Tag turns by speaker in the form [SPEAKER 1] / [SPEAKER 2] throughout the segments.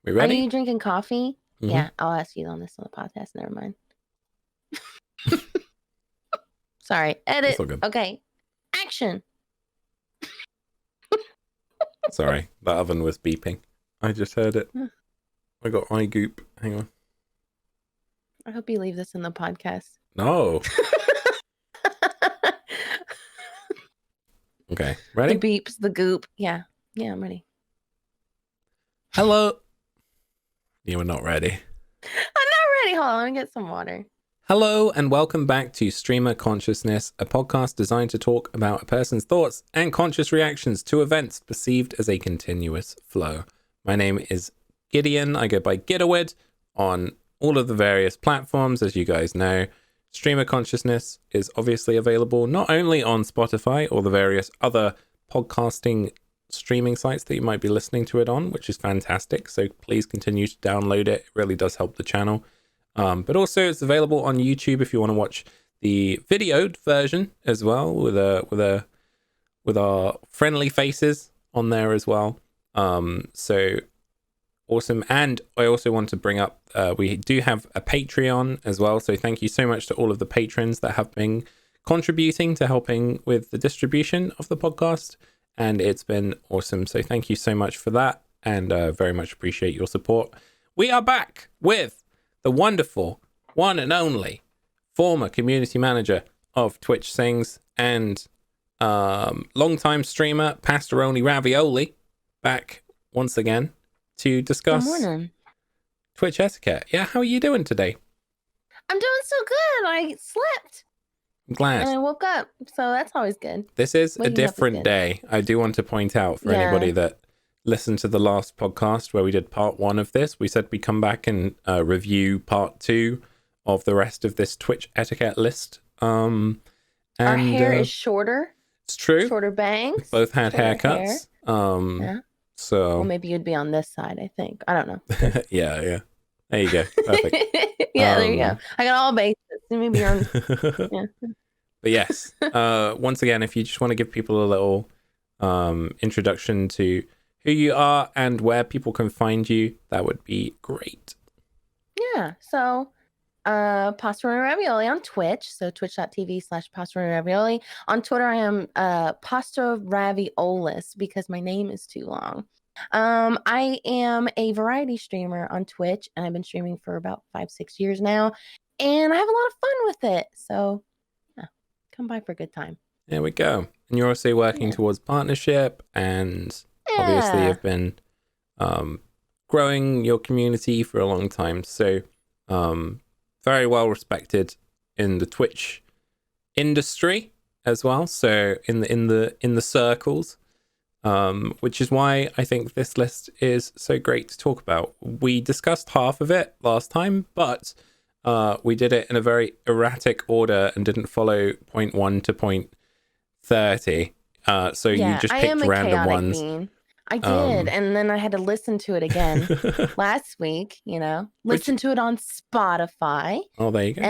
[SPEAKER 1] We ready?
[SPEAKER 2] Are you drinking coffee?
[SPEAKER 1] Mm-hmm.
[SPEAKER 2] Yeah, I'll ask you on this on the podcast. Never mind. Sorry. Edit. Okay. Action.
[SPEAKER 1] Sorry, that oven was beeping. I just heard it. I got eye goop. Hang on.
[SPEAKER 2] I hope you leave this in the podcast.
[SPEAKER 1] No. Okay, ready?
[SPEAKER 2] The beeps, the goop. Yeah, I'm ready.
[SPEAKER 1] Hello. You were not ready.
[SPEAKER 2] I'm not ready. Hold on, let me get some water.
[SPEAKER 1] Hello and welcome back to Streamer Consciousness, a podcast designed to talk about a person's thoughts and conscious reactions to events perceived as a continuous flow. My name is Gideon. I go by Giddawid on all of the various platforms, as you guys know. Streamer Consciousness is obviously available not only on Spotify or the various other podcasting streaming sites that you might be listening to it on, which is fantastic. So please continue to download it. It really does help the channel. But also it's available on YouTube if you want to watch the videoed version as well, with our friendly faces on there as well. So awesome. And I also want to bring up, we do have a Patreon as well. So thank you so much to all of the patrons that have been contributing to helping with the distribution of the podcast. And it's been awesome. So thank you so much for that. And very much appreciate your support. We are back with the wonderful one and only former community manager of Twitch Sings and longtime streamer PastaroniRavioli, back once again to discuss Twitch etiquette. Yeah, how are you doing today?
[SPEAKER 2] I'm doing so good. I slept.
[SPEAKER 1] I'm glad.
[SPEAKER 2] And I woke up, so that's always good.
[SPEAKER 1] This is a different day. I do want to point out for anybody that listened to the last podcast where we did part 1 of this. We said we'd come back and review part 2 of the rest of this Twitch etiquette list. And
[SPEAKER 2] our hair is shorter.
[SPEAKER 1] It's true.
[SPEAKER 2] Shorter bangs.
[SPEAKER 1] We both had haircuts.
[SPEAKER 2] Yeah.
[SPEAKER 1] So
[SPEAKER 2] well, maybe you'd be on this side, I think. I don't know.
[SPEAKER 1] yeah. There you go. Perfect.
[SPEAKER 2] There you go. I got all bases. Maybe you're on. Yeah.
[SPEAKER 1] But yes, once again, if you just want to give people a little introduction to who you are and where people can find you, that would be great.
[SPEAKER 2] Yeah. So PastaroniRavioli on Twitch. So twitch.tv/PastaroniRavioli. On Twitter, I am PastaroniRaviolis because my name is too long. I am a variety streamer on Twitch, and I've been streaming for about 5-6 years now, and I have a lot of fun with it. So yeah, come by for a good time.
[SPEAKER 1] There we go. And you're also working towards partnership, and obviously you've been growing your community for a long time. So very well respected in the Twitch industry as well. So in the circles. Which is why I think this list is so great to talk about. We discussed half of it last time, but we did it in a very erratic order and didn't follow point 1 to point 30. So you just picked random ones.
[SPEAKER 2] Being. I did, and then I had to listen to it again last week. Listen to it on Spotify.
[SPEAKER 1] Oh, there you go.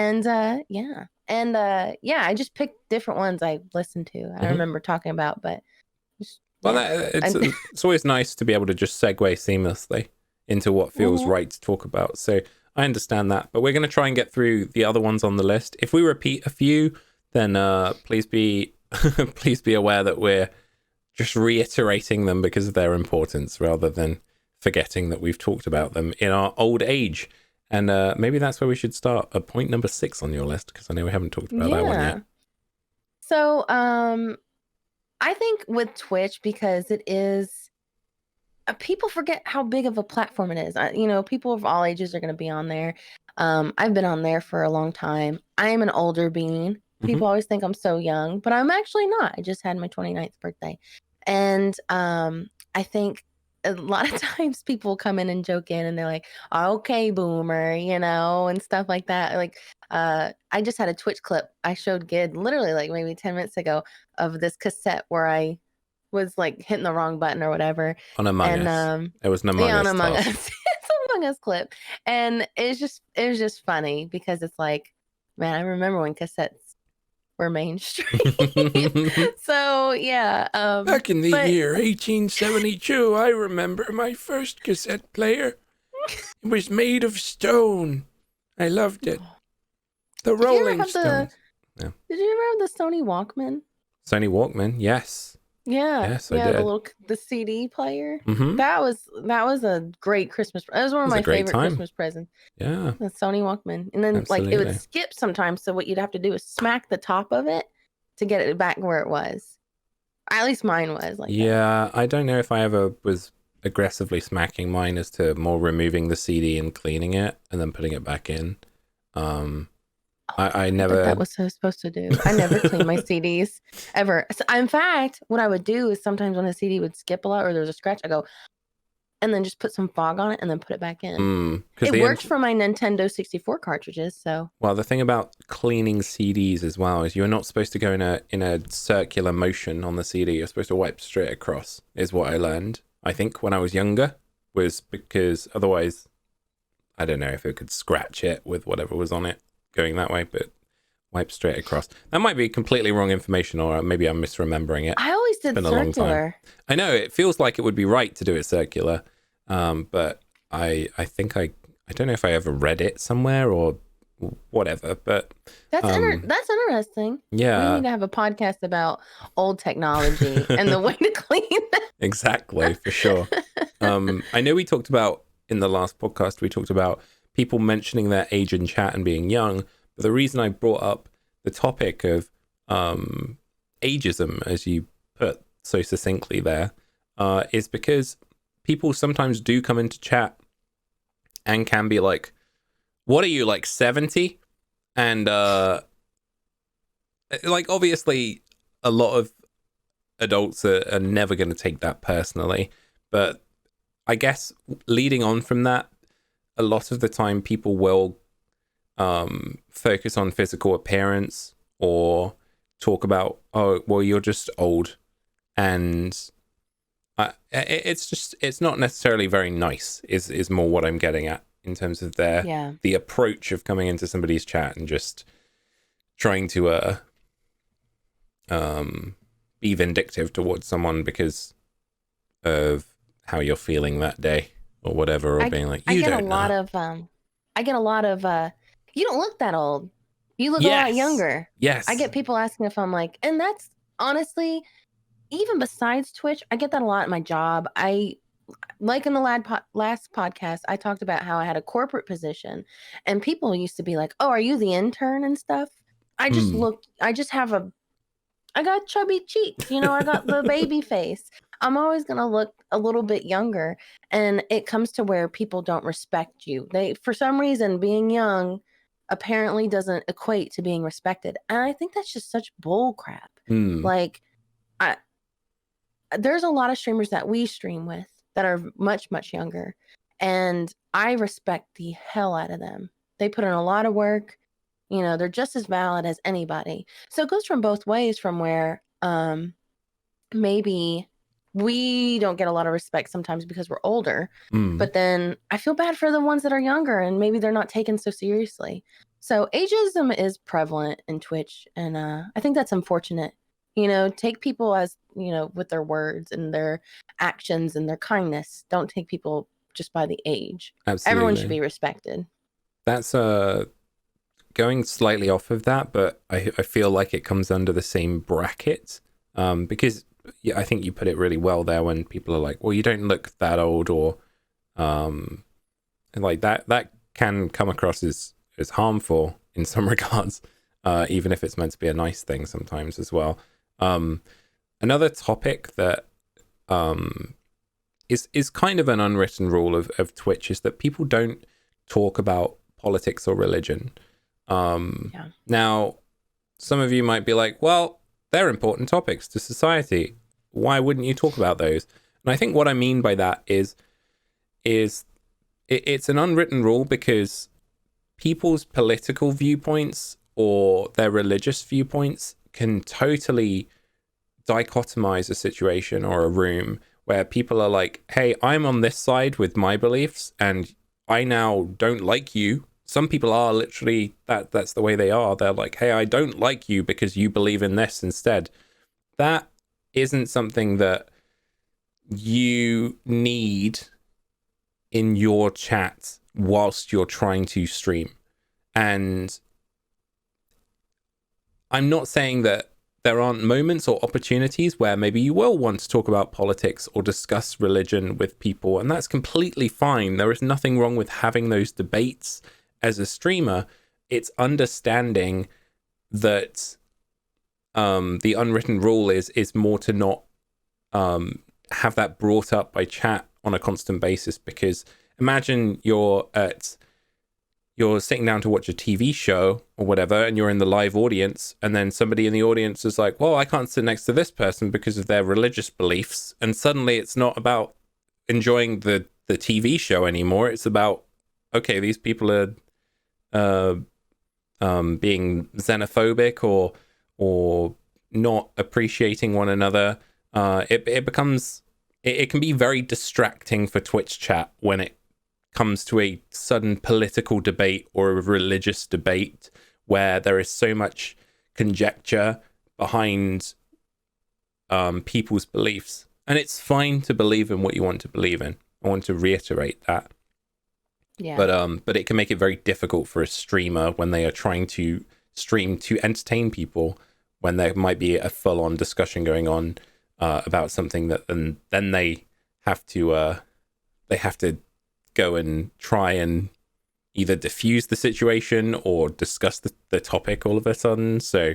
[SPEAKER 2] And I just picked different ones I listened to. I don't remember talking about, but.
[SPEAKER 1] Well, it's always nice to be able to just segue seamlessly into what feels right to talk about. So I understand that, but we're going to try and get through the other ones on the list. If we repeat a few, then please be aware that we're just reiterating them because of their importance rather than forgetting that we've talked about them in our old age. And maybe that's where we should start at point number 6 on your list, because I know we haven't talked about that one yet.
[SPEAKER 2] So, I think with Twitch, because it is, people forget how big of a platform it is. People of all ages are going to be on there. I've been on there for a long time. I am an older being. People always think I'm so young, but I'm actually not. I just had my 29th birthday. And I think a lot of times people come in and joke in and they're like, okay, boomer, and stuff like that. Like, I just had a Twitch clip I showed Gid literally like maybe 10 minutes ago of this cassette where I was like hitting the wrong button or whatever.
[SPEAKER 1] On Among Us. It was an Among Us.
[SPEAKER 2] Among Us. It's an Among Us clip. And it was just funny because it's like, man, I remember when cassettes were mainstream. So yeah.
[SPEAKER 1] Back in the year 1872, I remember my first cassette player. It was made of stone. I loved it. The
[SPEAKER 2] Did you ever
[SPEAKER 1] Rolling
[SPEAKER 2] have
[SPEAKER 1] Stones. Yeah.
[SPEAKER 2] Did you ever have the Sony Walkman?
[SPEAKER 1] Sony Walkman, yes.
[SPEAKER 2] Yeah,
[SPEAKER 1] Yes, I
[SPEAKER 2] yeah,
[SPEAKER 1] did.
[SPEAKER 2] the CD player.
[SPEAKER 1] Mm-hmm.
[SPEAKER 2] That was a great Christmas. That was one of
[SPEAKER 1] was a
[SPEAKER 2] my
[SPEAKER 1] great
[SPEAKER 2] favorite
[SPEAKER 1] time.
[SPEAKER 2] Christmas presents.
[SPEAKER 1] Yeah.
[SPEAKER 2] The Sony Walkman, and then like it would
[SPEAKER 1] Absolutely.
[SPEAKER 2] skip sometimes. So what you'd have to do is smack the top of it to get it back where it was. At least mine was like that.
[SPEAKER 1] Yeah, I don't know if I ever was aggressively smacking mine as to more removing the CD and cleaning it and then putting it back in. I never.
[SPEAKER 2] But that was so supposed to do. I never clean my CDs ever. So, in fact, what I would do is sometimes when a CD would skip a lot or there was a scratch, I go and then just put some fog on it and then put it back in. It worked for my Nintendo 64 cartridges. So
[SPEAKER 1] well, the thing about cleaning CDs as well is you're not supposed to go in a circular motion on the CD. You're supposed to wipe straight across. Is what I learned. I think when I was younger, was because otherwise, I don't know if it could scratch it with whatever was on it going that way, but wipe straight across. That might be completely wrong information, or maybe I'm misremembering it.
[SPEAKER 2] I always did
[SPEAKER 1] it's been
[SPEAKER 2] circular.
[SPEAKER 1] A long time. I know it feels like it would be right to do it circular, but I think I don't know if I ever read it somewhere or whatever. But
[SPEAKER 2] that's interesting.
[SPEAKER 1] Yeah,
[SPEAKER 2] we need to have a podcast about old technology and the way to clean that.
[SPEAKER 1] Exactly, for sure. I know we talked about in the last podcast, we talked about people mentioning their age in chat and being young. But the reason I brought up the topic of ageism, as you put so succinctly there, is because people sometimes do come into chat and can be like, what are you, like 70? And like, obviously, a lot of adults are never going to take that personally. But I guess leading on from that, a lot of the time people will focus on physical appearance or talk about, oh, well, you're just old. And it's not necessarily very nice is more what I'm getting at in terms of the approach of coming into somebody's chat and just trying to be vindictive towards someone because of how you're feeling that day or whatever, or being like, I get a lot
[SPEAKER 2] of you don't look that old, you look a lot younger.
[SPEAKER 1] Yes,
[SPEAKER 2] I get people asking if I'm like, and that's honestly, even besides Twitch, I get that a lot in my job. I like in the last podcast, I talked about how I had a corporate position and people used to be like, oh, are you the intern and stuff? I got chubby cheeks, I got the baby face. I'm always going to look a little bit younger. And it comes to where people don't respect you. For some reason, being young apparently doesn't equate to being respected. And I think that's just such bull crap. Like, there's a lot of streamers that we stream with that are much, much younger. And I respect the hell out of them. They put in a lot of work. They're just as valid as anybody. So it goes from both ways, from where maybe we don't get a lot of respect sometimes because we're older, but then I feel bad for the ones that are younger and maybe they're not taken so seriously. So ageism is prevalent in Twitch, and I think that's unfortunate. Take people as, with their words and their actions and their kindness. Don't take people just by the age.
[SPEAKER 1] Absolutely.
[SPEAKER 2] Everyone should be respected.
[SPEAKER 1] That's going slightly off of that, but I feel like it comes under the same bracket, because I think you put it really well there when people are like, well, you don't look that old, or like that can come across as harmful in some regards, even if it's meant to be a nice thing sometimes as well. Another topic that is kind of an unwritten rule of Twitch is that people don't talk about politics or religion. Now, some of you might be like, well, they're important topics to society. Why wouldn't you talk about those? And I think what I mean by that is it's an unwritten rule because people's political viewpoints or their religious viewpoints can totally dichotomize a situation or a room where people are like, hey, I'm on this side with my beliefs and I now don't like you. Some people are literally, that's the way they are. They're like, hey, I don't like you because you believe in this instead. That isn't something that you need in your chat whilst you're trying to stream. And I'm not saying that there aren't moments or opportunities where maybe you will want to talk about politics or discuss religion with people, and that's completely fine. There is nothing wrong with having those debates as a streamer. It's understanding that the unwritten rule is more to not have that brought up by chat on a constant basis, because imagine you're sitting down to watch a TV show or whatever, and you're in the live audience, and then somebody in the audience is like, well, I can't sit next to this person because of their religious beliefs. And suddenly it's not about enjoying the TV show anymore. It's about, okay, these people are being xenophobic or not appreciating one another. It can be very distracting for Twitch chat when it comes to a sudden political debate or a religious debate where there is so much conjecture behind people's beliefs. And it's fine to believe in what you want to believe in. I want to reiterate that.
[SPEAKER 2] Yeah.
[SPEAKER 1] But it can make it very difficult for a streamer when they are trying to stream to entertain people, when there might be a full-on discussion going on about something that then they have to go and try and either diffuse the situation or discuss the topic all of a sudden. So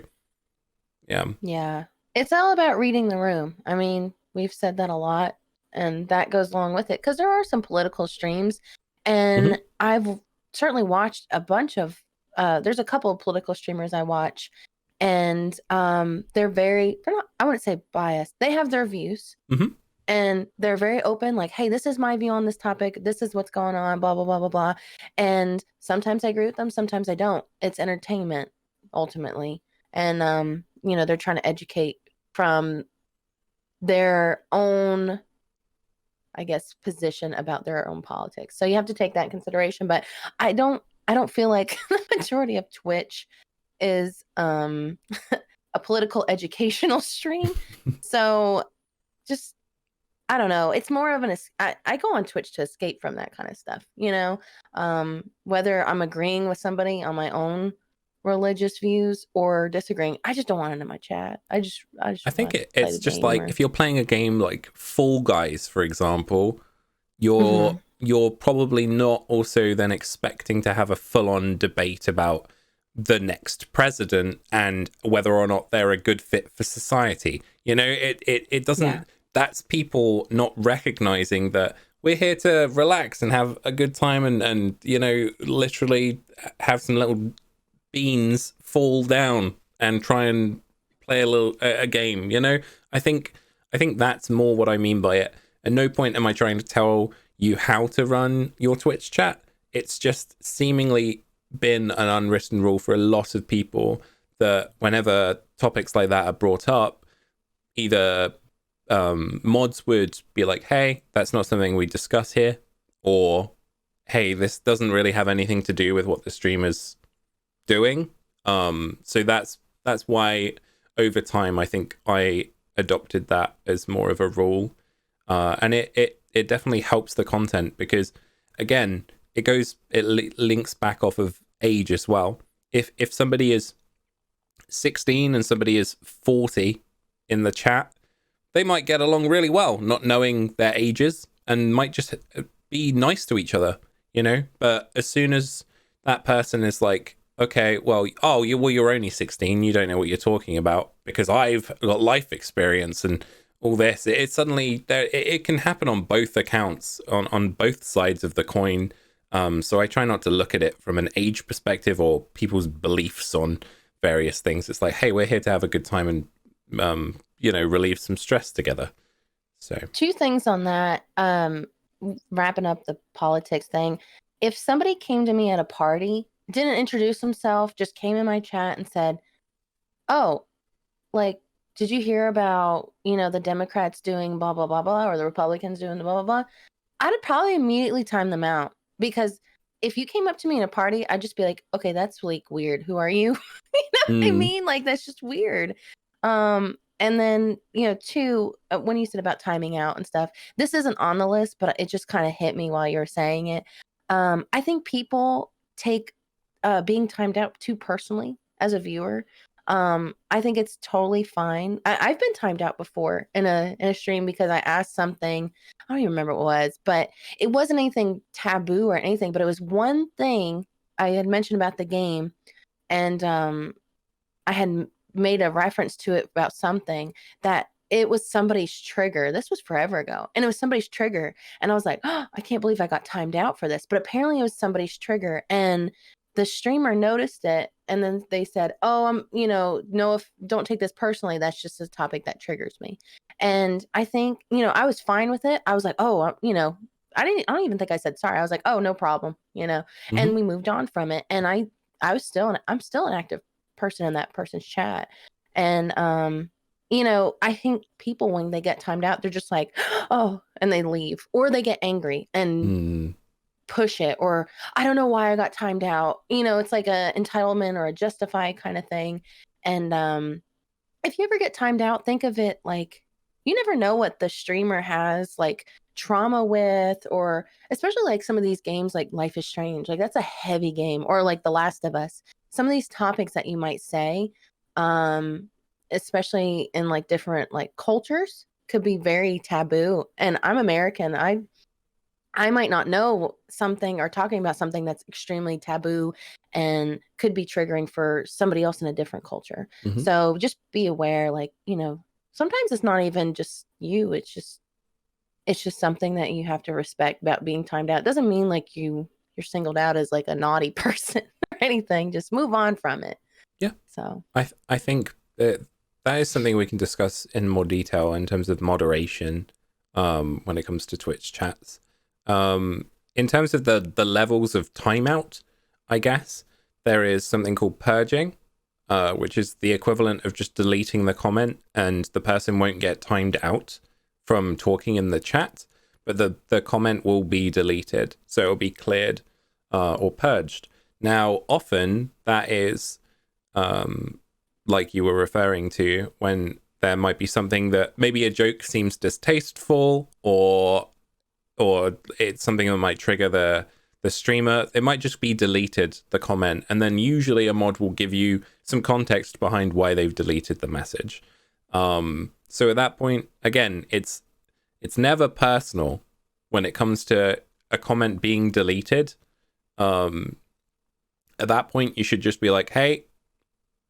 [SPEAKER 1] yeah,
[SPEAKER 2] it's all about reading the room. I mean, we've said that a lot, and that goes along with it, because there are some political streams, and I've certainly watched a bunch of there's a couple of political streamers I watch, and they're not, I wouldn't say biased. They have their views, and they're very open, like, hey, this is my view on this topic, this is what's going on, blah blah blah blah blah. And sometimes I agree with them, sometimes I don't. It's entertainment ultimately, and they're trying to educate from their own, I guess, position about their own politics. So you have to take that in consideration. But I don't feel like the majority of Twitch is a political educational stream. So just, I don't know. It's more of I go on Twitch to escape from that kind of stuff, whether I'm agreeing with somebody on my own religious views or disagreeing. I just don't want it in my chat. I
[SPEAKER 1] think it's just like if you're playing a game like Fall Guys, for example, you're probably not also then expecting to have a full-on debate about the next president and whether or not they're a good fit for society. It doesn't. That's people not recognizing that we're here to relax and have a good time and literally have some little beans fall down and try and play a game. I think that's more what I mean by it. At no point am I trying to tell you how to run your Twitch chat. It's just seemingly been an unwritten rule for a lot of people that whenever topics like that are brought up, either mods would be like, hey, that's not something we discuss here, or hey, this doesn't really have anything to do with what the streamer's doing. So that's why over time I think I adopted that as more of a rule, and it definitely helps the content, because again, it links back off of age as well. If somebody is 16 and somebody is 40 in the chat, they might get along really well, not knowing their ages, and might just be nice to each other, But as soon as that person is like, okay, well, you're only 16, you don't know what you're talking about, because I've got life experience and all this, it suddenly, it can happen on both accounts, on both sides of the coin. So I try not to look at it from an age perspective or people's beliefs on various things. It's like, hey, we're here to have a good time and relieve some stress together. So
[SPEAKER 2] two things on that, wrapping up the politics thing. If somebody came to me at a party, didn't introduce himself, just came in my chat and said, oh, like, did you hear about the Democrats doing blah blah blah blah, or the Republicans doing blah blah blah, I'd probably immediately time them out. Because if you came up to me in a party, I'd just be like, okay, that's like weird, who are you? You know what I mean? Like, that's just weird. And then, two, when you said about timing out and stuff, this isn't on the list, but it just kind of hit me while you were saying it. I think people take being timed out too personally as a viewer. I think it's totally fine. I've been timed out before in a stream because I asked something. I don't even remember what it was, but it wasn't anything taboo or anything. But it was one thing I had mentioned about the game, and I had made a reference to it about something that it was somebody's trigger. This was forever ago, and it was somebody's trigger. And I was like, oh, I can't believe I got timed out for this. But apparently, it was somebody's trigger, and the streamer noticed it, and then they said, "Oh, no, if don't take this personally. That's just a topic that triggers me." And I think, I was fine with it. I was like, "Oh, I don't even think I said sorry. I was like, "Oh, no problem," and we moved on from it. And I'm still an active person in that person's chat. And I think people, when they get timed out, they're just like, oh, and they leave, or they get angry and push it, or I don't know why I got timed out. It's like a entitlement or a justify kind of thing. And if you ever get timed out, think of it like, you never know what the streamer has like trauma with, or especially like some of these games like Life is Strange, like that's a heavy game, or like The Last of Us. Some of these topics that you might say, especially in like different like cultures, could be very taboo. And I'm American. I might not know something, or talking about something that's extremely taboo and could be triggering for somebody else in a different culture. So just be aware, like, sometimes it's not even just you. It's just something that you have to respect about being timed out. It doesn't mean like you're singled out as like a naughty person or anything. Just move on from it.
[SPEAKER 1] Yeah.
[SPEAKER 2] So
[SPEAKER 1] I think that is something we can discuss in more detail in terms of moderation when it comes to Twitch chats. In terms of the levels of timeout, I guess there is something called purging, which is the equivalent of just deleting the comment, and the person won't get timed out from talking in the chat, but the comment will be deleted, so it'll be cleared or purged. Now, often that is like you were referring to, when there might be something that maybe a joke seems distasteful, or it's something that might trigger the streamer. It might just be deleted, the comment, and then usually a mod will give you some context behind why they've deleted the message. So at that point, again, it's never personal when it comes to a comment being deleted. At that point, you should just be like, hey,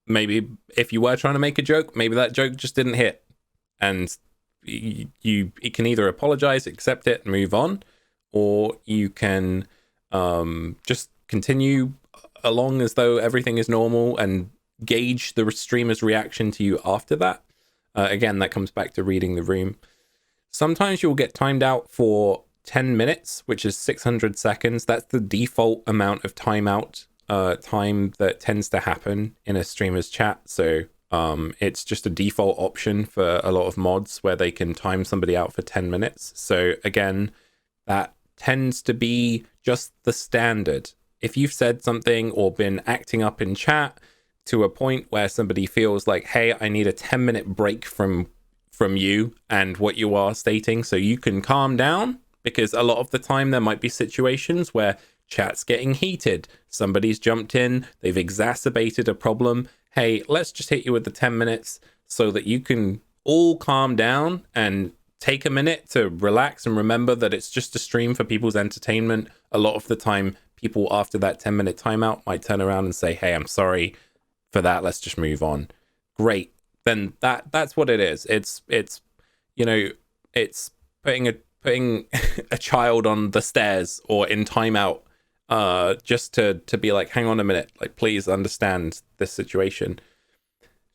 [SPEAKER 1] maybe if you were trying to make a joke, maybe that joke just didn't hit, and you can either apologize, accept it, and move on, or you can just continue along as though everything is normal and gauge the streamer's reaction to you after that. Again, that comes back to reading the room. Sometimes you'll get timed out for 10 minutes, which is 600 seconds. That's the default amount of timeout time that tends to happen in a streamer's chat. So it's just a default option for a lot of mods where they can time somebody out for 10 minutes. So again, that tends to be just the standard. If you've said something or been acting up in chat to a point where somebody feels like, hey, I need a 10-minute break from you and what you are stating so you can calm down, because a lot of the time there might be situations where chat's getting heated, somebody's jumped in, they've exacerbated a problem. Hey, let's just hit you with the 10 minutes so that you can all calm down and take a minute to relax and remember that it's just a stream for people's entertainment. A lot of the time, people after that 10-minute timeout might turn around and say, hey, I'm sorry for that. Let's just move on. Great. Then that's what it is. It's putting a child on the stairs or in timeout just to be like, hang on a minute, like, please understand this situation.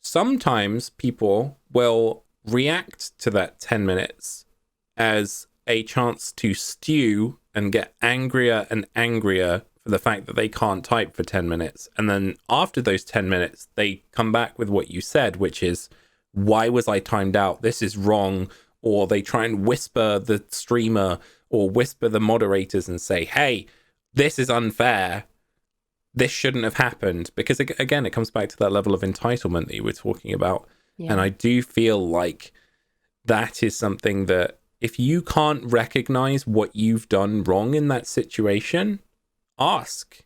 [SPEAKER 1] Sometimes people will react to that 10 minutes as a chance to stew and get angrier and angrier for the fact that they can't type for 10 minutes. And then after those 10 minutes, they come back with what you said, which is, why was I timed out? This is wrong. Or they try and whisper the streamer or whisper the moderators and say, hey, this is unfair. This shouldn't have happened. Because again, it comes back to that level of entitlement that you were talking about. And I do feel like that is something that if you can't recognize what you've done wrong in that situation, ask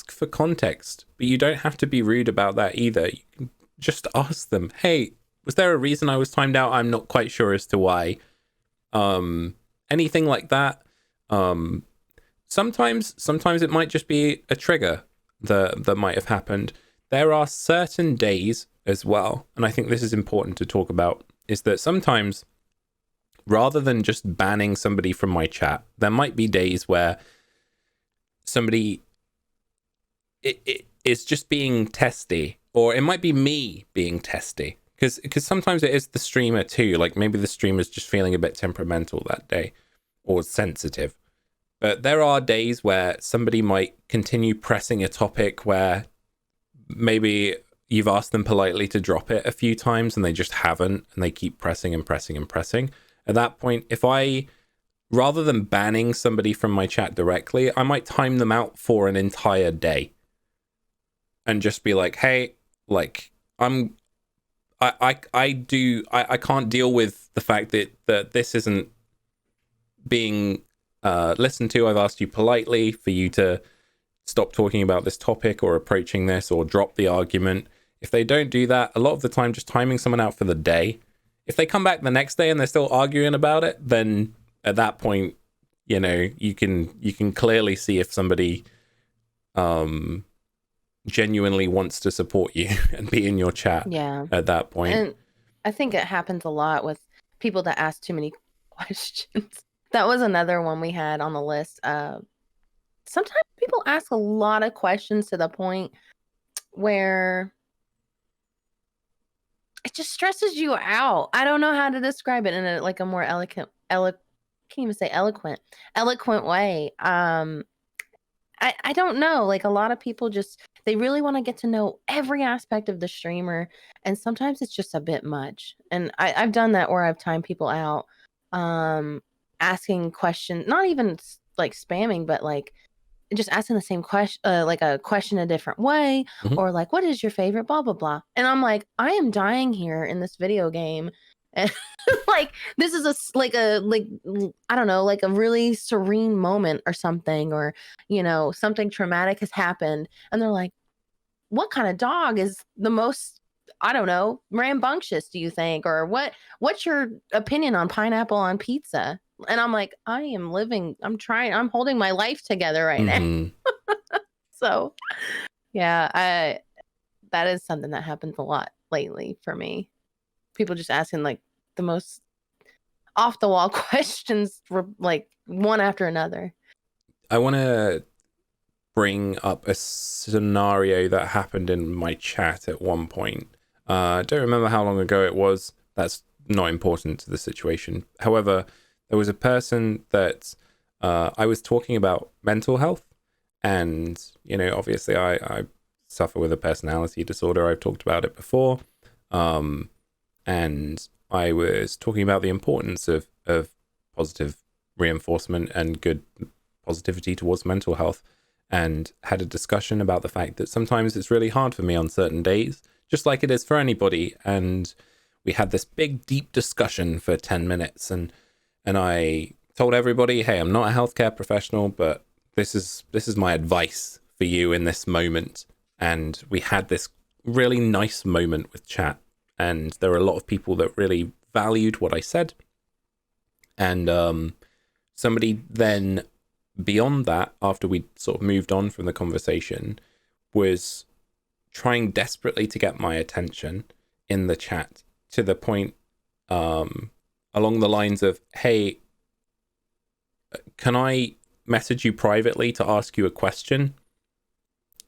[SPEAKER 1] for context. But you don't have to be rude about that either. You can just ask them, hey, was there a reason I was timed out? I'm not quite sure as to why. Anything like that. Sometimes it might just be a trigger that might have happened. There are certain days as well, and I think this is important to talk about, is that sometimes rather than just banning somebody from my chat, there might be days where somebody it is just being testy, or it might be me being testy, because sometimes it is the streamer too. Like maybe the streamer's just feeling a bit temperamental that day or sensitive. But there are days where somebody might continue pressing a topic where maybe you've asked them politely to drop it a few times and they just haven't, and they keep pressing and pressing and pressing. At that point, if I, rather than banning somebody from my chat directly, I might time them out for an entire day and just be like, hey, like I can't deal with the fact that this isn't being listened to. I've asked you politely for you to stop talking about this topic or approaching this or drop the argument. If they don't do that, a lot of the time just timing someone out for the day. If they come back the next day and they're still arguing about it, then at that point, you know, you can clearly see if somebody genuinely wants to support you and be in your chat at that point.
[SPEAKER 2] And I think it happens a lot with people that ask too many questions. That was another one we had on the list. Sometimes people ask a lot of questions to the point where it just stresses you out. I don't know how to describe it in a more eloquent way. I don't know. Like a lot of people they really want to get to know every aspect of the streamer, and sometimes it's just a bit much. And I've done that where I've timed people out, asking questions, not even like spamming, but like just asking the same question, like a question a different way, or like, what is your favorite blah blah blah. And I'm like, I am dying here in this video game, and like this is I don't know, like a really serene moment or something, or you know, something traumatic has happened, and they're like, what kind of dog is the most, I don't know, rambunctious, do you think? Or what's your opinion on pineapple on pizza? And I'm like, I'm holding my life together right now. So yeah, that is something that happens a lot lately for me. People just asking like the most off the wall questions, like one after another.
[SPEAKER 1] I want to bring up a scenario that happened in my chat at one point. I don't remember how long ago it was. That's not important to the situation. However, there was a person that I was talking about mental health, and you know, obviously I suffer with a personality disorder. I've talked about it before, and I was talking about the importance of positive reinforcement and good positivity towards mental health, and had a discussion about the fact that sometimes it's really hard for me on certain days, just like it is for anybody. And we had this big, deep discussion for 10 minutes, and I told everybody, hey, I'm not a healthcare professional, but this is my advice for you in this moment. And we had this really nice moment with chat, and there were a lot of people that really valued what I said. And somebody then, beyond that, after we sort of moved on from the conversation, was trying desperately to get my attention in the chat, to the point along the lines of, hey, can I message you privately to ask you a question?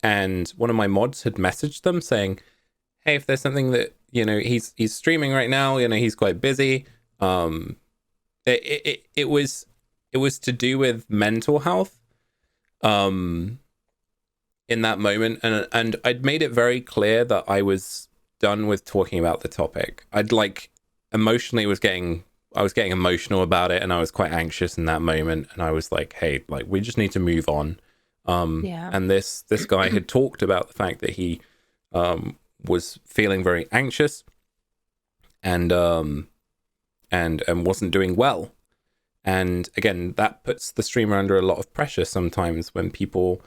[SPEAKER 1] And one of my mods had messaged them saying, hey, if there's something that, you know, he's streaming right now, you know, he's quite busy. It was to do with mental health in that moment, and I'd made it very clear that I was done with talking about the topic. I was getting emotional about it, and I was quite anxious in that moment, and I was like, hey, like, we just need to move on. And this guy had talked about the fact that he was feeling very anxious, and wasn't doing well. And again, that puts the streamer under a lot of pressure sometimes when people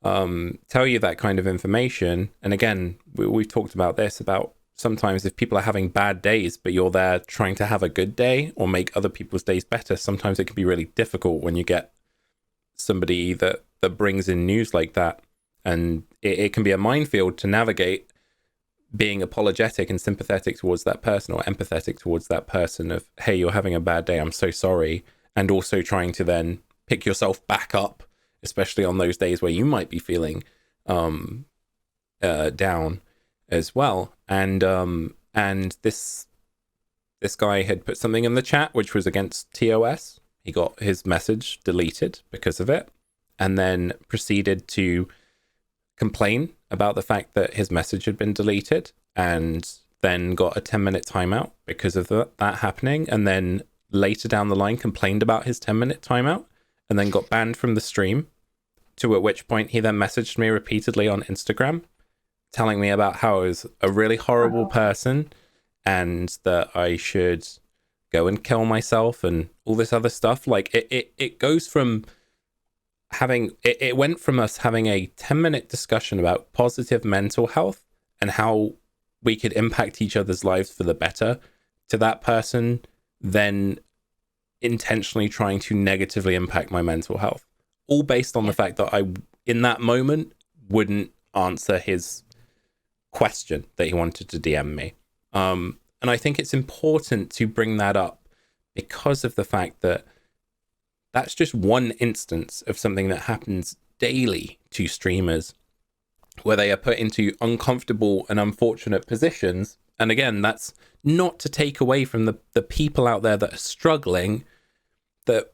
[SPEAKER 1] tell you that kind of information. And again, we've talked about this, about sometimes if people are having bad days, but you're there trying to have a good day or make other people's days better, sometimes it can be really difficult when you get somebody that brings in news like that. And it can be a minefield to navigate, being apologetic and sympathetic towards that person, or empathetic towards that person of, hey, you're having a bad day, I'm so sorry. And also trying to then pick yourself back up, especially on those days where you might be feeling down as well. And this guy had put something in the chat which was against TOS. He got his message deleted because of it, and then proceeded to complain about the fact that his message had been deleted, and then got a 10-minute timeout because of that happening. And then later down the line complained about his 10-minute timeout, and then got banned from the stream. To at which point he then messaged me repeatedly on Instagram, telling me about how I was a really horrible person and that I should go and kill myself and all this other stuff. Like it goes from having, it went from us having a 10-minute discussion about positive mental health and how we could impact each other's lives for the better, to that person then intentionally trying to negatively impact my mental health, all based on the fact that I, in that moment, wouldn't answer his question that he wanted to DM me. And I think it's important to bring that up because of the fact that that's just one instance of something that happens daily to streamers, where they are put into uncomfortable and unfortunate positions. And again, that's not to take away from the people out there that are struggling, that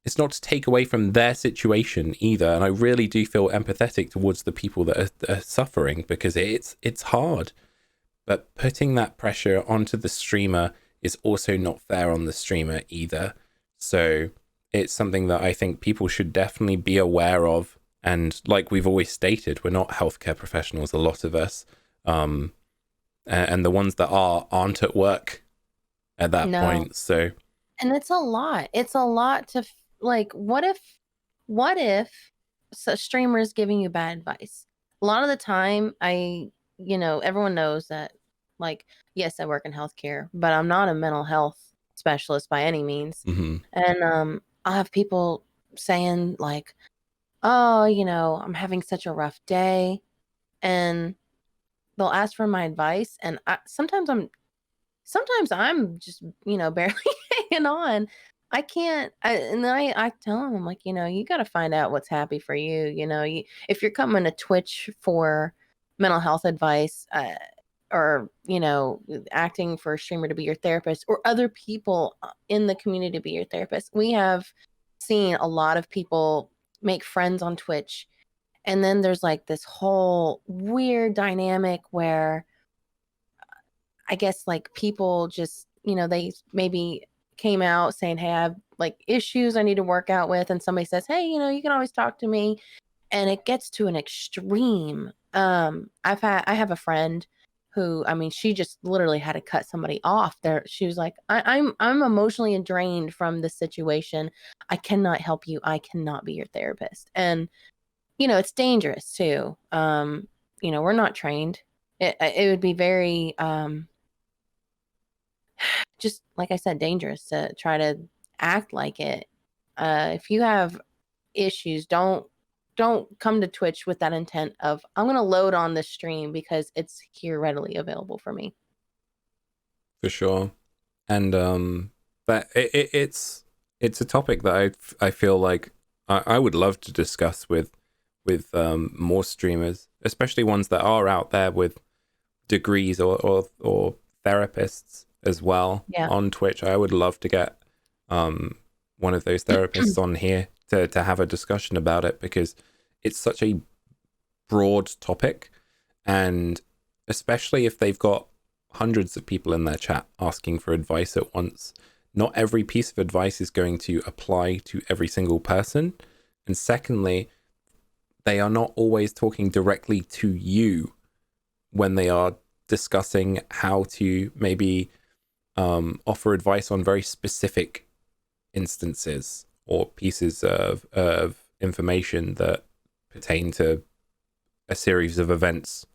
[SPEAKER 1] it's not to take away from their situation either. And I really do feel empathetic towards the people that are suffering, because it's hard. But putting that pressure onto the streamer is also not fair on the streamer either. So it's something that I think people should definitely be aware of. And like we've always stated, we're not healthcare professionals, a lot of us. And the ones that aren't at work at that point. So,
[SPEAKER 2] and it's a lot. It's a lot to like. What if a streamer is giving you bad advice? A lot of the time, everyone knows that. Like, yes, I work in healthcare, but I'm not a mental health specialist by any means.
[SPEAKER 1] mm-hmm.
[SPEAKER 2] And I'll have people saying like, "Oh, I'm having such a rough day," and they'll ask for my advice, and sometimes I'm just barely hanging on. I can't, and then I tell them, I'm like, you got to find out what's happy for you. If you're coming to Twitch for mental health advice, or acting for a streamer to be your therapist, or other people in the community to be your therapist, we have seen a lot of people make friends on Twitch, and then there's like this whole weird dynamic where I guess like people just, they maybe came out saying, hey, I have like issues I need to work out with. And somebody says, hey, you can always talk to me. And it gets to an extreme. I have a friend who, she just literally had to cut somebody off there. She was like, I'm emotionally drained from this situation. I cannot help you. I cannot be your therapist. And, it's dangerous too. We're not trained. It would be very, just like I said, dangerous to try to act like it. If you have issues, don't come to Twitch with that intent of, I'm going to load on this stream because it's here readily available for me.
[SPEAKER 1] For sure. And that it's a topic that I feel like I would love to discuss with more streamers, especially ones that are out there with degrees or therapists as well on Twitch. I would love to get one of those therapists on here to have a discussion about it, because it's such a broad topic, and especially if they've got hundreds of people in their chat asking for advice at once, not every piece of advice is going to apply to every single person. And secondly, they are not always talking directly to you when they are discussing how to maybe offer advice on very specific instances or pieces of information that pertain to a series of events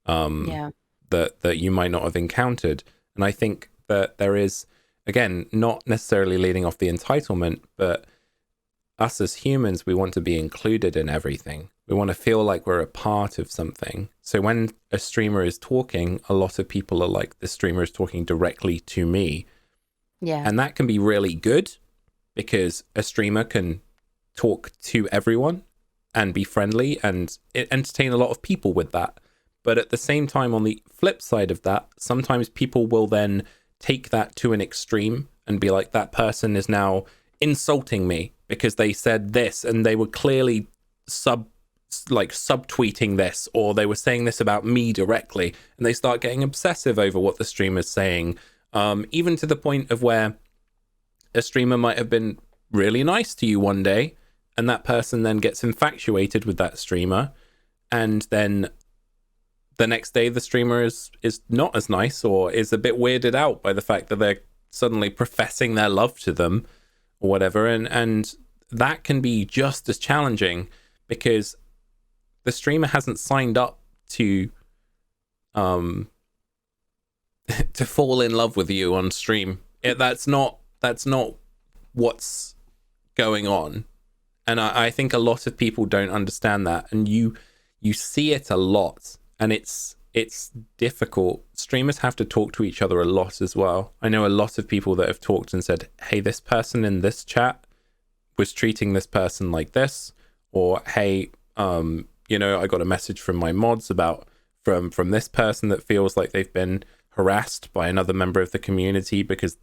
[SPEAKER 1] that you might not have encountered. And I think that there is, again, not necessarily leading off the entitlement, but us as humans, we want to be included in everything. We want to feel like we're a part of something. So when a streamer is talking, a lot of people are like, the streamer is talking directly to me.
[SPEAKER 2] Yeah.
[SPEAKER 1] And that can be really good because a streamer can talk to everyone and be friendly and entertain a lot of people with that. But at the same time, on the flip side of that, sometimes people will then take that to an extreme and be like, that person is now insulting me because they said this and they were clearly subtweeting this, or they were saying this about me directly, and they start getting obsessive over what the streamer's saying, even to the point of where a streamer might have been really nice to you one day, and that person then gets infatuated with that streamer, and then the next day the streamer is not as nice, or is a bit weirded out by the fact that they're suddenly professing their love to them or whatever, and that can be just as challenging because the streamer hasn't signed up to to fall in love with you on stream. That's not what's going on. And I think a lot of people don't understand that, and you see it a lot, and it's difficult. Streamers have to talk to each other a lot as well. I know a lot of people that have talked and said, hey, this person in this chat was treating this person like this, or hey, I got a message from my mods about from this person that feels like they've been harassed by another member of the community because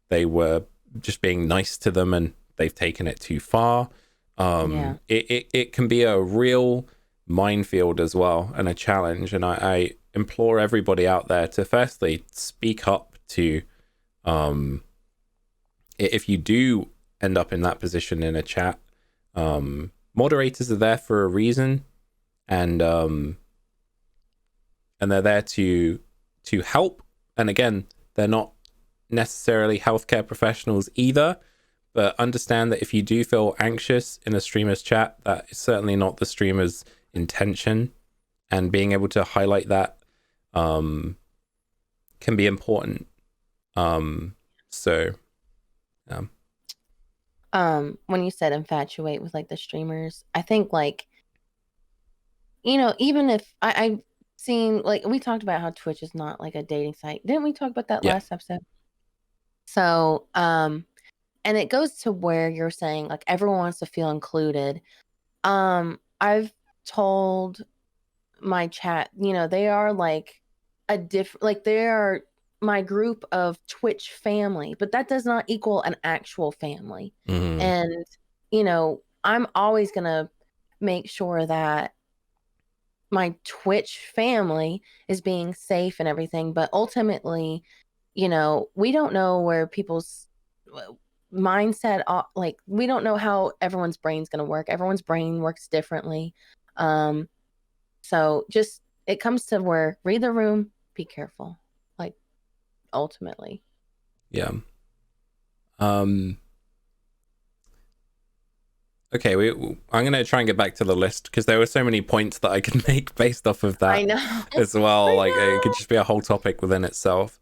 [SPEAKER 1] they were just being nice to them and they've taken it too far. It can be a real minefield as well, and a challenge. And I implore everybody out there to firstly speak up to, if you do end up in that position in a chat, moderators are there for a reason, and they're there to help. And again, they're not necessarily healthcare professionals either, but understand that if you do feel anxious in a streamer's chat, that is certainly not the streamer's intention, and being able to highlight that can be important. When
[SPEAKER 2] you said infatuate with like the streamers, I think like, even if I've seen, like, we talked about how Twitch is not like a dating site. Didn't we talk about that last episode? So, and it goes to where you're saying like everyone wants to feel included. I've told my chat, they are like they are my group of Twitch family, but that does not equal an actual family.
[SPEAKER 1] Mm-hmm.
[SPEAKER 2] And, I'm always going to make sure that my Twitch family is being safe and everything. But ultimately, we don't know where people's mindset, like, we don't know how everyone's brain's going to work. Everyone's brain works differently. So just, it comes to where, read the room, be careful, like, ultimately.
[SPEAKER 1] Yeah. Okay, I'm going to try and get back to the list because there were so many points that I could make based off of that.
[SPEAKER 2] I know.
[SPEAKER 1] As well. It could just be a whole topic within itself.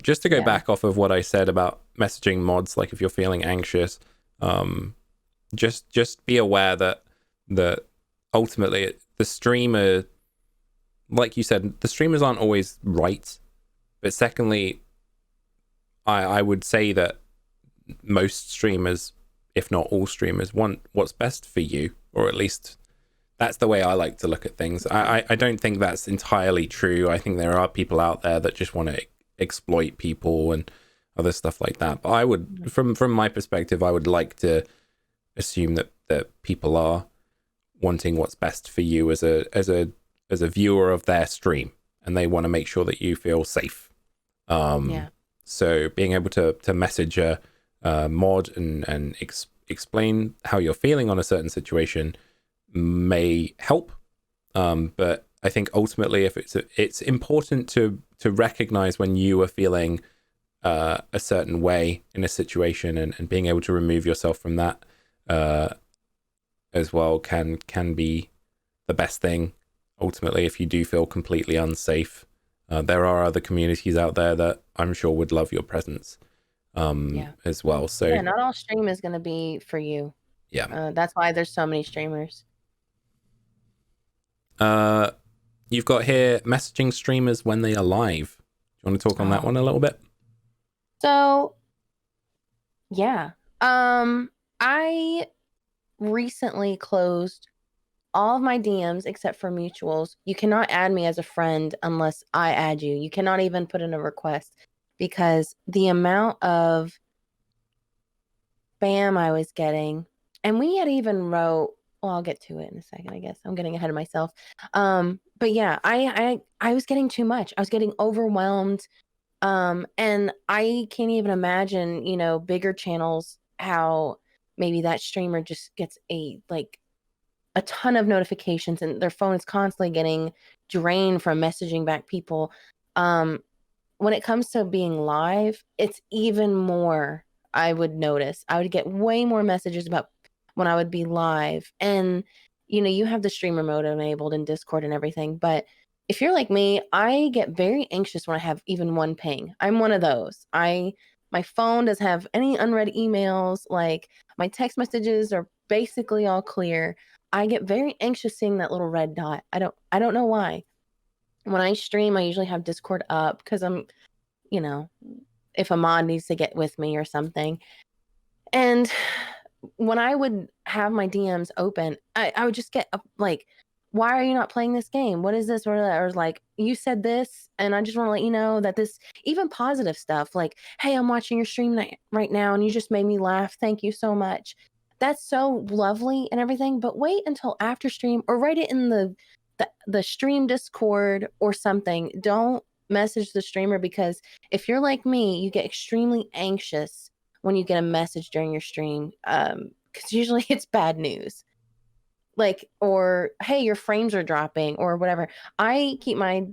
[SPEAKER 1] Just to go back off of what I said about messaging mods, like if you're feeling anxious, just be aware that ultimately the streamer, like you said, the streamers aren't always right. But secondly, I would say that most streamers, if not all streamers, want what's best for you, or at least that's the way I like to look at things. I don't think that's entirely true. I think there are people out there that just want to exploit people and other stuff like that. But I would, from my perspective, I would like to assume that people are wanting what's best for you as a viewer of their stream, and they want to make sure that you feel safe. So being able to message a mod and explain how you're feeling on a certain situation may help, but I think ultimately, if it's important to recognize when you are feeling a certain way in a situation, and being able to remove yourself from that as well can be the best thing. Ultimately, if you do feel completely unsafe, there are other communities out there that I'm sure would love your presence as well. So
[SPEAKER 2] yeah, not all stream is going to be for you.
[SPEAKER 1] yeah,
[SPEAKER 2] that's why there's so many streamers.
[SPEAKER 1] You've got here messaging streamers when they are live. Do you want to talk on that one a little bit?
[SPEAKER 2] So yeah, I recently closed all of my DMs except for mutuals. You cannot add me as a friend unless I add you. You cannot even put in a request, because the amount of spam I was getting, and we had even wrote, well, I'll get to it in a second, I guess. I'm getting ahead of myself. But yeah, I was getting too much. I was getting overwhelmed. And I can't even imagine, bigger channels, how maybe that streamer just gets a ton of notifications and their phone is constantly getting drained from messaging back people. When it comes to being live, it's even more. I would notice I would get way more messages about when I would be live. And you have the streamer mode enabled in Discord and everything, but if you're like me, I get very anxious when I have even one ping. I'm one of those. My phone doesn't have any unread emails, like my text messages are basically all clear. I get very anxious seeing that little red dot. I don't know why. When I stream, I usually have Discord up because I'm, if a mod needs to get with me or something. And when I would have my DMs open, I would just get like, why are you not playing this game? What is this? Or like, you said this, and I just want to let you know that this, even positive stuff, like, hey, I'm watching your stream right now, and you just made me laugh. Thank you so much. That's so lovely and everything. But wait until after stream, or write it in the stream Discord or something. Don't message the streamer, because if you're like me, you get extremely anxious when you get a message during your stream, because usually it's bad news, like, or hey, your frames are dropping or whatever. I keep my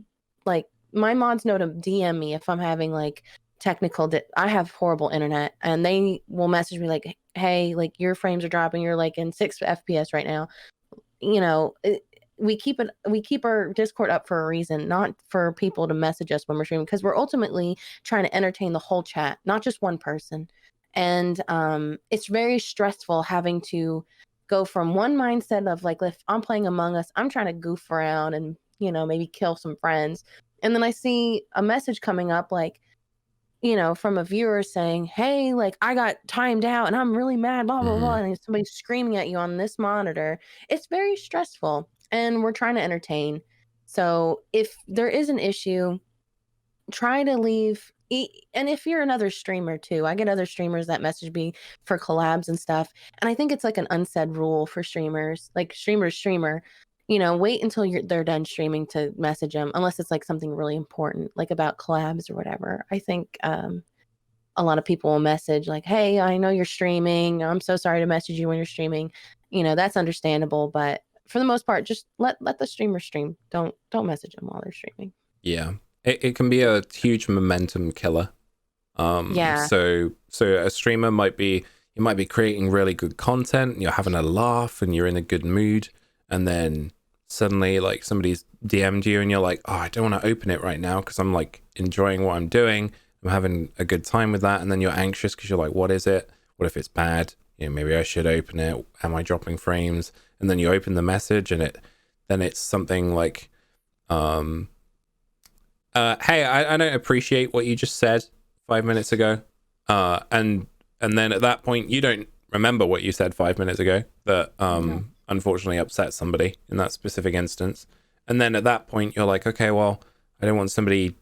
[SPEAKER 2] mods know to DM me if I'm having like I have horrible internet, and they will message me like, hey, like your frames are dropping, you're like in 6 FPS right now. We keep our Discord up for a reason, not for people to message us when we're streaming, because we're ultimately trying to entertain the whole chat, not just one person. And it's very stressful having to go from one mindset of like, if I'm playing Among Us, I'm trying to goof around and maybe kill some friends, and then I see a message coming up like, from a viewer saying, hey, like I got timed out and I'm really mad, blah blah blah, and somebody's screaming at you on this monitor. It's very stressful, and we're trying to entertain. So if there is an issue, try to leave. And if you're another streamer too, I get other streamers that message me for collabs and stuff, and I think it's like an unsaid rule for streamers, like streamer, wait until they're done streaming to message them, unless it's like something really important, like about collabs or whatever. I think a lot of people will message like, hey, I know you're streaming, I'm so sorry to message you when you're streaming. That's understandable, but for the most part, just let the streamer stream. Don't message them while they're streaming.
[SPEAKER 1] Yeah, it can be a huge momentum killer.
[SPEAKER 2] Yeah.
[SPEAKER 1] So a streamer might be creating really good content, and you're having a laugh and you're in a good mood, and then suddenly like somebody's DM'd you and you're like, oh, I don't want to open it right now because I'm like enjoying what I'm doing. I'm having a good time with that. And then you're anxious because you're like, what is it? What if it's bad? Maybe I should open it. Am I dropping frames? And then you open the message and then it's something like, hey, I don't appreciate what you just said 5 minutes ago. And then at that point, you don't remember what you said 5 minutes ago that unfortunately upset somebody in that specific instance. And then at that point, you're like, okay, well, I don't want somebody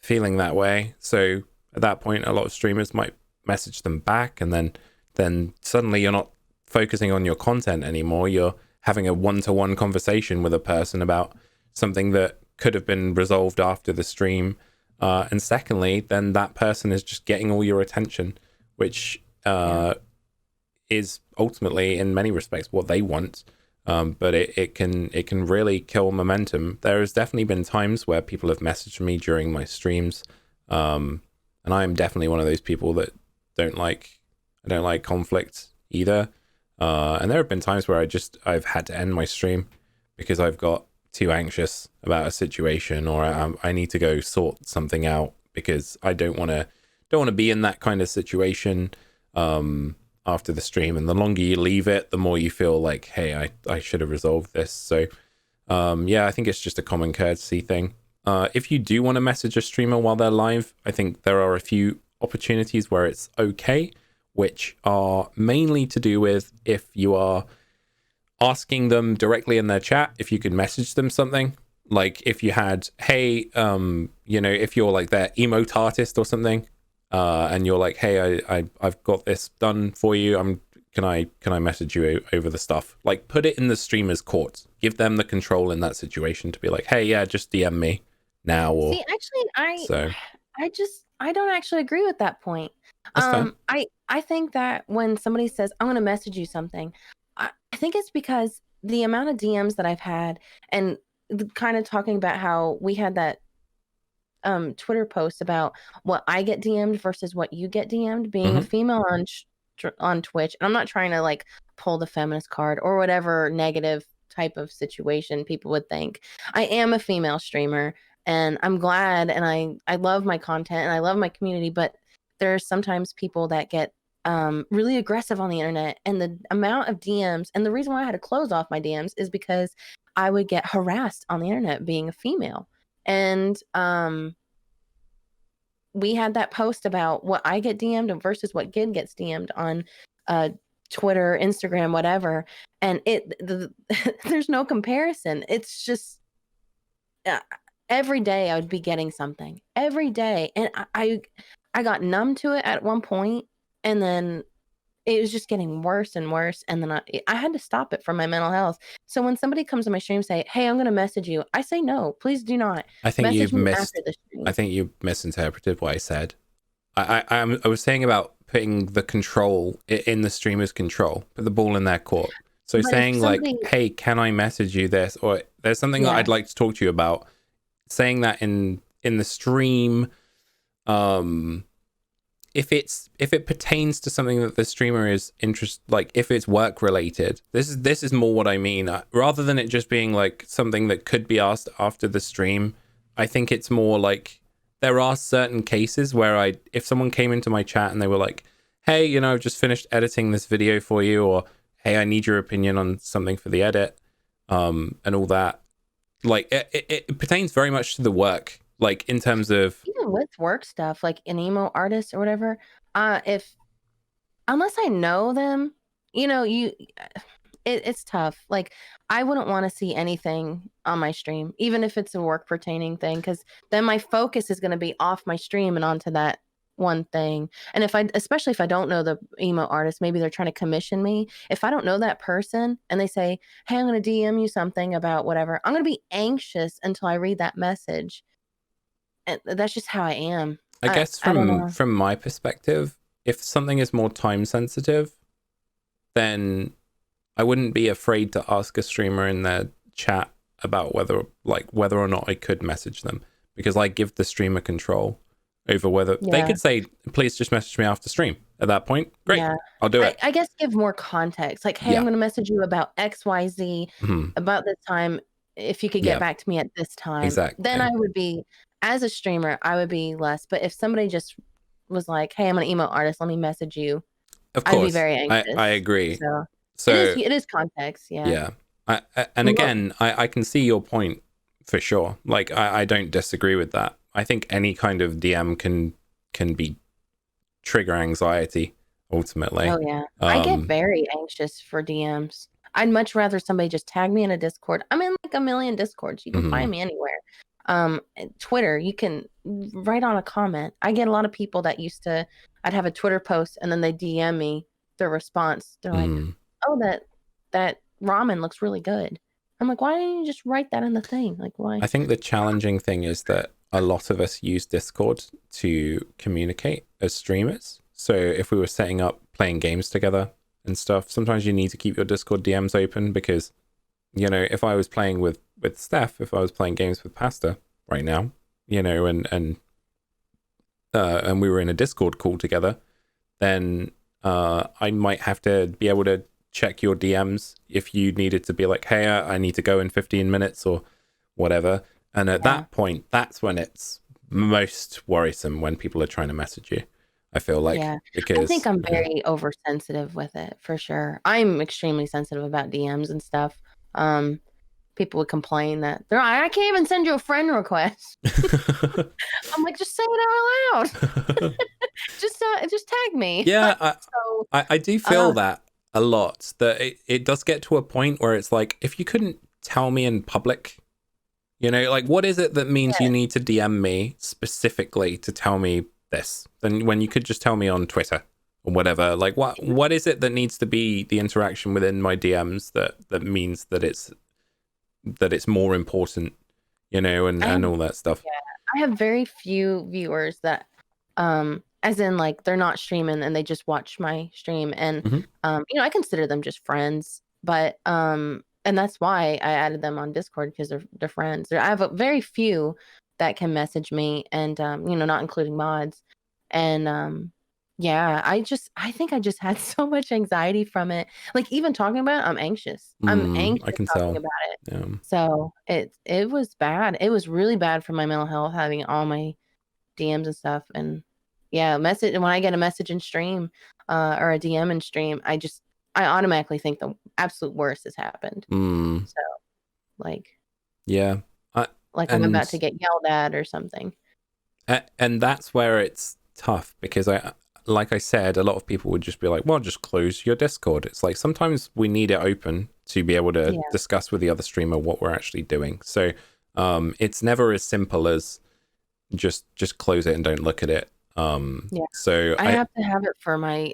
[SPEAKER 1] feeling that way. So at that point, a lot of streamers might message them back, and then suddenly you're not focusing on your content anymore. You're having a one-to-one conversation with a person about something that could have been resolved after the stream. And secondly, then that person is just getting all your attention, which is ultimately, in many respects, what they want. But it can really kill momentum. There has definitely been times where people have messaged me during my streams, and I am definitely one of those people that I don't like conflict either. And there have been times where I've had to end my stream because I've got too anxious about a situation, or I need to go sort something out because I don't want to be in that kind of situation after the stream. And the longer you leave it, the more you feel like, hey, I should have resolved this. So I think it's just a common courtesy thing. If you do want to message a streamer while they're live, I think there are a few opportunities where it's okay, which are mainly to do with if you are asking them directly in their chat, if you could message them something. Like if you had, hey, if you're like their emote artist or something, and you're like, hey, I've got this done for you. Can I message you over the stuff? Like put it in the streamer's court. Give them the control in that situation to be like, hey, yeah, just DM me now. Or
[SPEAKER 2] see, actually, I don't actually agree with that point.
[SPEAKER 1] That's fair.
[SPEAKER 2] I think that when somebody says I'm going to message you something, I think it's because the amount of DMs that I've had, and kind of talking about how we had that Twitter post about what I get DM'd versus what you get DM'd, being a female on Twitch. And I'm not trying to like pull the feminist card or whatever negative type of situation people would think. I am a female streamer, and I'm glad, and I love my content and I love my community, but there's sometimes people that get really aggressive on the internet, and the amount of DMs, and the reason why I had to close off my DMs is because I would get harassed on the internet being a female. And we had that post about what I get DM'd versus what Gid gets DM'd on Twitter, Instagram, whatever. And there's no comparison. It's just every day I would be getting something every day. And I got numb to it at one point, and then it was just getting worse and worse. And then I had to stop it for my mental health. So when somebody comes to my stream and say, hey, I'm going to message you, I say, no, please do not.
[SPEAKER 1] I think
[SPEAKER 2] message me after the stream.
[SPEAKER 1] I think you misinterpreted what I said. I was saying about putting the control in the streamer's control, put the ball in their court. So but saying like, hey, can I message you this? Or there's something that I'd like to talk to you about. Saying that in the stream, if it pertains to something that the streamer is like if it's work related, this is more what I mean. Rather than it just being like something that could be asked after the stream, I think it's more like there are certain cases where if someone came into my chat and they were like, hey, I've just finished editing this video for you, or hey, I need your opinion on something for the edit, and all that. Like it pertains very much to the work. Like in terms of
[SPEAKER 2] even with work stuff, like an emo artist or whatever, unless I know them, it's tough. Like I wouldn't want to see anything on my stream, even if it's a work pertaining thing, because then my focus is going to be off my stream and onto that one thing. And especially if I don't know the emo artist, maybe they're trying to commission me. If I don't know that person and they say, hey, I'm going to DM you something about whatever, I'm going to be anxious until I read that message. And that's just how I am.
[SPEAKER 1] I guess from my perspective, if something is more time sensitive, then I wouldn't be afraid to ask a streamer in their chat about whether or not I could message them, because I give the streamer control over whether they could say, please just message me after stream. At that point, great, I'll do it.
[SPEAKER 2] I guess give more context. Like, hey, I'm going to message you about XYZ about this time. If you could get back to me at this time,
[SPEAKER 1] exactly.
[SPEAKER 2] Then I would be, as a streamer, I would be less. But if somebody just was like, hey, I'm an emo artist, let me message you,
[SPEAKER 1] of course,
[SPEAKER 2] I'd be very anxious.
[SPEAKER 1] I agree.
[SPEAKER 2] So it is context. Yeah.
[SPEAKER 1] And again, I can see your point for sure. Like, I don't disagree with that. I think any kind of DM can be trigger anxiety ultimately.
[SPEAKER 2] Oh yeah. I get very anxious for DMs. I'd much rather somebody just tag me in a Discord. I'm in like a million Discords. You can find me anywhere. Twitter, you can write on a comment. I get a lot of people that I'd have a Twitter post and then they DM me their response. They're like, oh, that ramen looks really good. I'm like, why didn't you just write that in the thing? Like, why?
[SPEAKER 1] I think the challenging thing is that a lot of us use Discord to communicate as streamers. So if we were setting up playing games together and stuff, sometimes you need to keep your Discord DMs open because you know, if I was playing with Steph, if I was playing games with Pasta right now, you know, and we were in a Discord call together, then I might have to be able to check your DMs if you needed to be like, hey, I need to go in 15 minutes or whatever. And at that point, that's when it's most worrisome, when people are trying to message you, I feel like. Because
[SPEAKER 2] I think I'm very oversensitive with it, for sure. I'm extremely sensitive about DMs and stuff. People would complain that I can't even send you a friend request. I'm like, just say it out loud. just tag me.
[SPEAKER 1] Yeah, I do feel that a lot, that it does get to a point where it's like, if you couldn't tell me in public, you know, like, what is it that means you need to DM me specifically to tell me this, then when you could just tell me on Twitter or whatever? Like, what is it that needs to be the interaction within my DMs that means that it's more important, you know, and all that stuff?
[SPEAKER 2] I have very few viewers that as in, like, they're not streaming and they just watch my stream, and you know, I consider them just friends, but and that's why I added them on Discord, because they're friends. I have a very few that can message me, and you know, not including mods. And yeah, I think I just had so much anxiety from it. Like, even talking about it, I'm anxious. I'm anxious
[SPEAKER 1] I can
[SPEAKER 2] talking
[SPEAKER 1] tell
[SPEAKER 2] about it.
[SPEAKER 1] Yeah.
[SPEAKER 2] So it was bad. It was really bad for my mental health, having all my DMs and stuff. And yeah, when I get a message in stream or a DM in stream, I automatically think the absolute worst has happened. So, like,
[SPEAKER 1] yeah,
[SPEAKER 2] I'm about to get yelled at or something.
[SPEAKER 1] And that's where it's tough, because like I said, a lot of people would just be like, well, just close your Discord. It's like, sometimes we need it open to be able to discuss with the other streamer what we're actually doing. So it's never as simple as just close it and don't look at it. So
[SPEAKER 2] I have to have it for my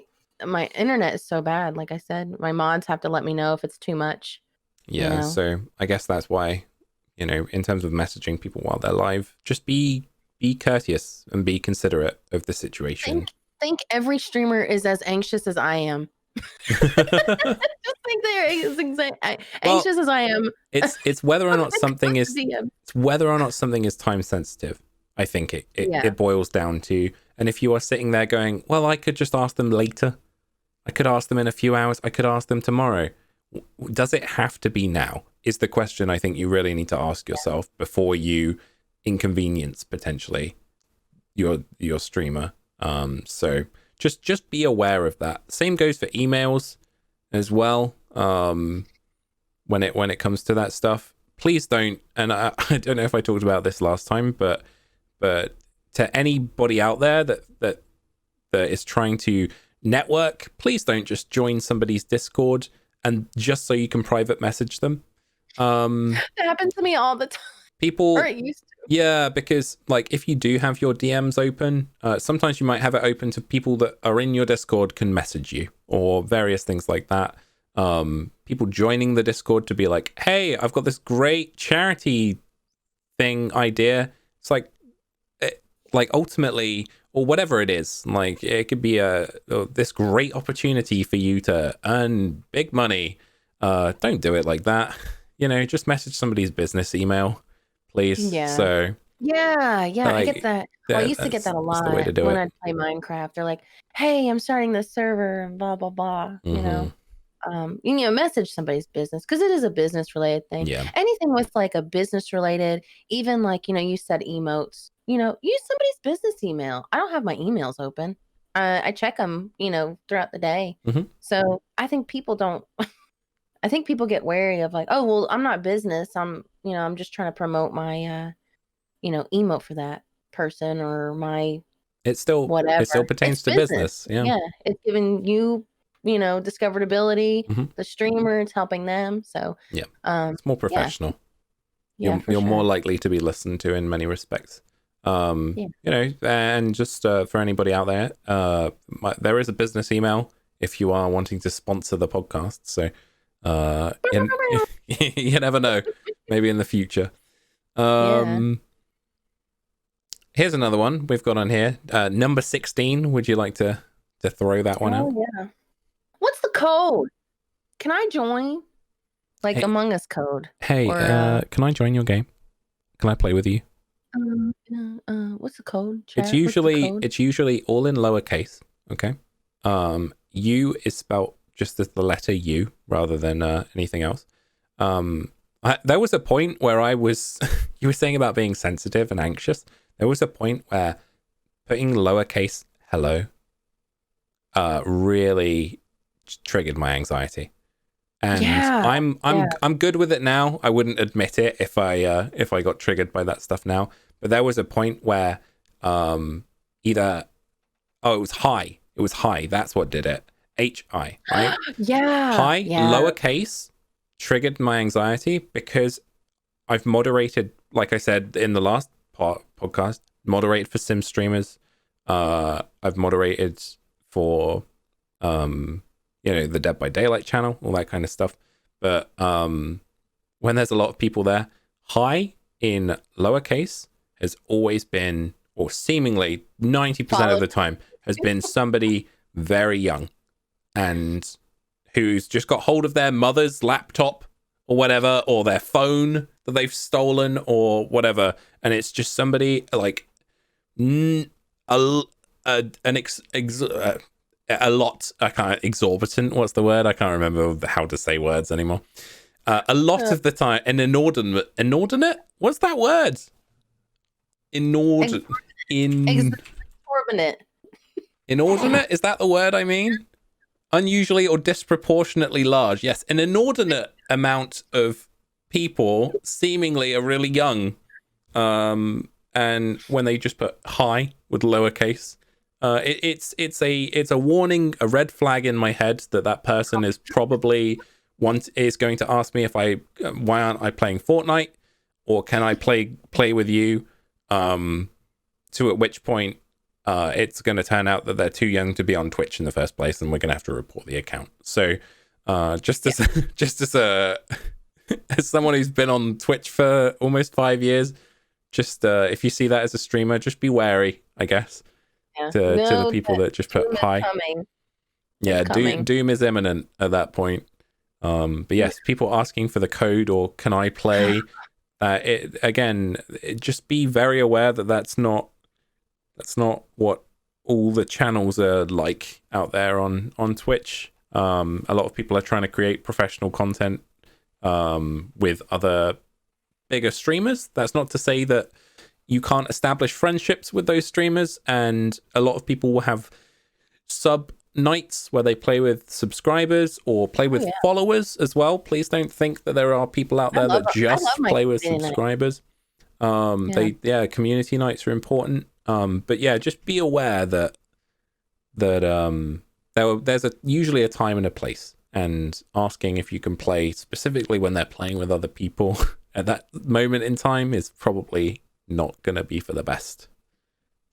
[SPEAKER 2] internet is so bad. Like I said, my mods have to let me know if it's too much.
[SPEAKER 1] Yeah,
[SPEAKER 2] you know?
[SPEAKER 1] So I guess that's why, you know, in terms of messaging people while they're live, just be courteous and be considerate of the situation.
[SPEAKER 2] Think every streamer is as anxious as I am. Just think they're anxious as I am.
[SPEAKER 1] It's whether or not something is time sensitive. I think it boils down to. And if you are sitting there going, well, I could just ask them later, I could ask them in a few hours, I could ask them tomorrow, does it have to be now, is the question I think you really need to ask yourself before you inconvenience potentially your streamer. So just be aware of that. Same goes for emails as well. When it comes to that stuff, please don't, and I don't know if I talked about this last time, but to anybody out there that is trying to network, please don't just join somebody's Discord and just so you can private message them.
[SPEAKER 2] That happens to me all the time.
[SPEAKER 1] People,
[SPEAKER 2] or it used to.
[SPEAKER 1] Yeah, because like, if you do have your DMs open, sometimes you might have it open to people that are in your Discord can message you, or various things like that. People joining the Discord to be like, hey, I've got this great charity thing idea. It's like ultimately, or whatever it is, like, it could be this great opportunity for you to earn big money. Don't do it like that. You know, just message somebody's business email, please.
[SPEAKER 2] Yeah.
[SPEAKER 1] So
[SPEAKER 2] I
[SPEAKER 1] like,
[SPEAKER 2] get that. Well, I used to get that a lot when I'd play Minecraft. They're like, hey, I'm starting this server and blah blah blah. You know, message somebody's business, because it is a business related thing.
[SPEAKER 1] Yeah.
[SPEAKER 2] Anything with like a business related, even like, you know, you said emotes, you know, use somebody's business email. I don't have my emails open. I check them, you know, throughout the day. So I think people don't. I think people get wary of like, oh, well, I'm not business. I'm just trying to promote my, emote for that person, or my whatever.
[SPEAKER 1] It still pertains to business. Yeah.
[SPEAKER 2] It's giving you, discoverability. The streamer, it's helping them. So
[SPEAKER 1] yeah, it's more professional.
[SPEAKER 2] Yeah,
[SPEAKER 1] you're more likely to be listened to in many respects. You know, and just for anybody out there, there is a business email if you are wanting to sponsor the podcast. So you never know, maybe in the future. Here's another one we've got on here, number 16. Would you like to throw that one out?
[SPEAKER 2] Yeah. What's the code? Can I join? like
[SPEAKER 1] Hey,
[SPEAKER 2] Among Us code.
[SPEAKER 1] hey,
[SPEAKER 2] Or
[SPEAKER 1] can I join your game? Can I play with you?
[SPEAKER 2] what's the code,
[SPEAKER 1] It's
[SPEAKER 2] chat? What's the
[SPEAKER 1] usually
[SPEAKER 2] code?
[SPEAKER 1] it's usually all in lowercase. Okay. U is spelt just as the letter U rather than anything else. There was a point where I was. You were saying about being sensitive and anxious. There was a point where putting lowercase hello really triggered my anxiety, and
[SPEAKER 2] Yeah.
[SPEAKER 1] I'm good with it now. I wouldn't admit it if I got triggered by that stuff now. But there was a point where either it was high. It was high. That's what did it. HI, right?
[SPEAKER 2] Yeah.
[SPEAKER 1] High,
[SPEAKER 2] Yeah.
[SPEAKER 1] lowercase triggered my anxiety because I've moderated, like I said in the last podcast, moderated for sim streamers. I've moderated for, the Dead by Daylight channel, all that kind of stuff. But when there's a lot of people there, high in lowercase has always been, or seemingly 90% of the time, has been somebody very young and who's just got hold of their mother's laptop or whatever, or their phone that they've stolen or whatever. And it's just somebody like a lot, I can't, exorbitant. What's the word? I can't remember how to say words anymore. A lot of the time, an inordinate? What's that word? Inordinate. Inordinate? Is that the word I mean? Unusually or disproportionately large. Yes, an inordinate amount of people seemingly are really young. And when they just put high with lowercase, it's a warning, a red flag in my head that person is probably is going to ask me why aren't I playing Fortnite, or can I play with you? To at which point it's going to turn out that they're too young to be on Twitch in the first place, and we're going to have to report the account. So, just as as someone who's been on Twitch for almost 5 years, just if you see that as a streamer, just be wary, I guess, to the people that just put hi. Yeah, doom is imminent at that point. But yes, people asking for the code or can I play? Just be very aware that that's not what all the channels are like out there on Twitch. A lot of people are trying to create professional content with other bigger streamers. That's not to say that you can't establish friendships with those streamers, and a lot of people will have sub nights where they play with subscribers or play with followers as well. Please don't think that there are people out there that just play with subscribers. Community nights are important. But yeah, just be aware that there's usually a time and a place, and asking if you can play specifically when they're playing with other people at that moment in time is probably not gonna be for the best.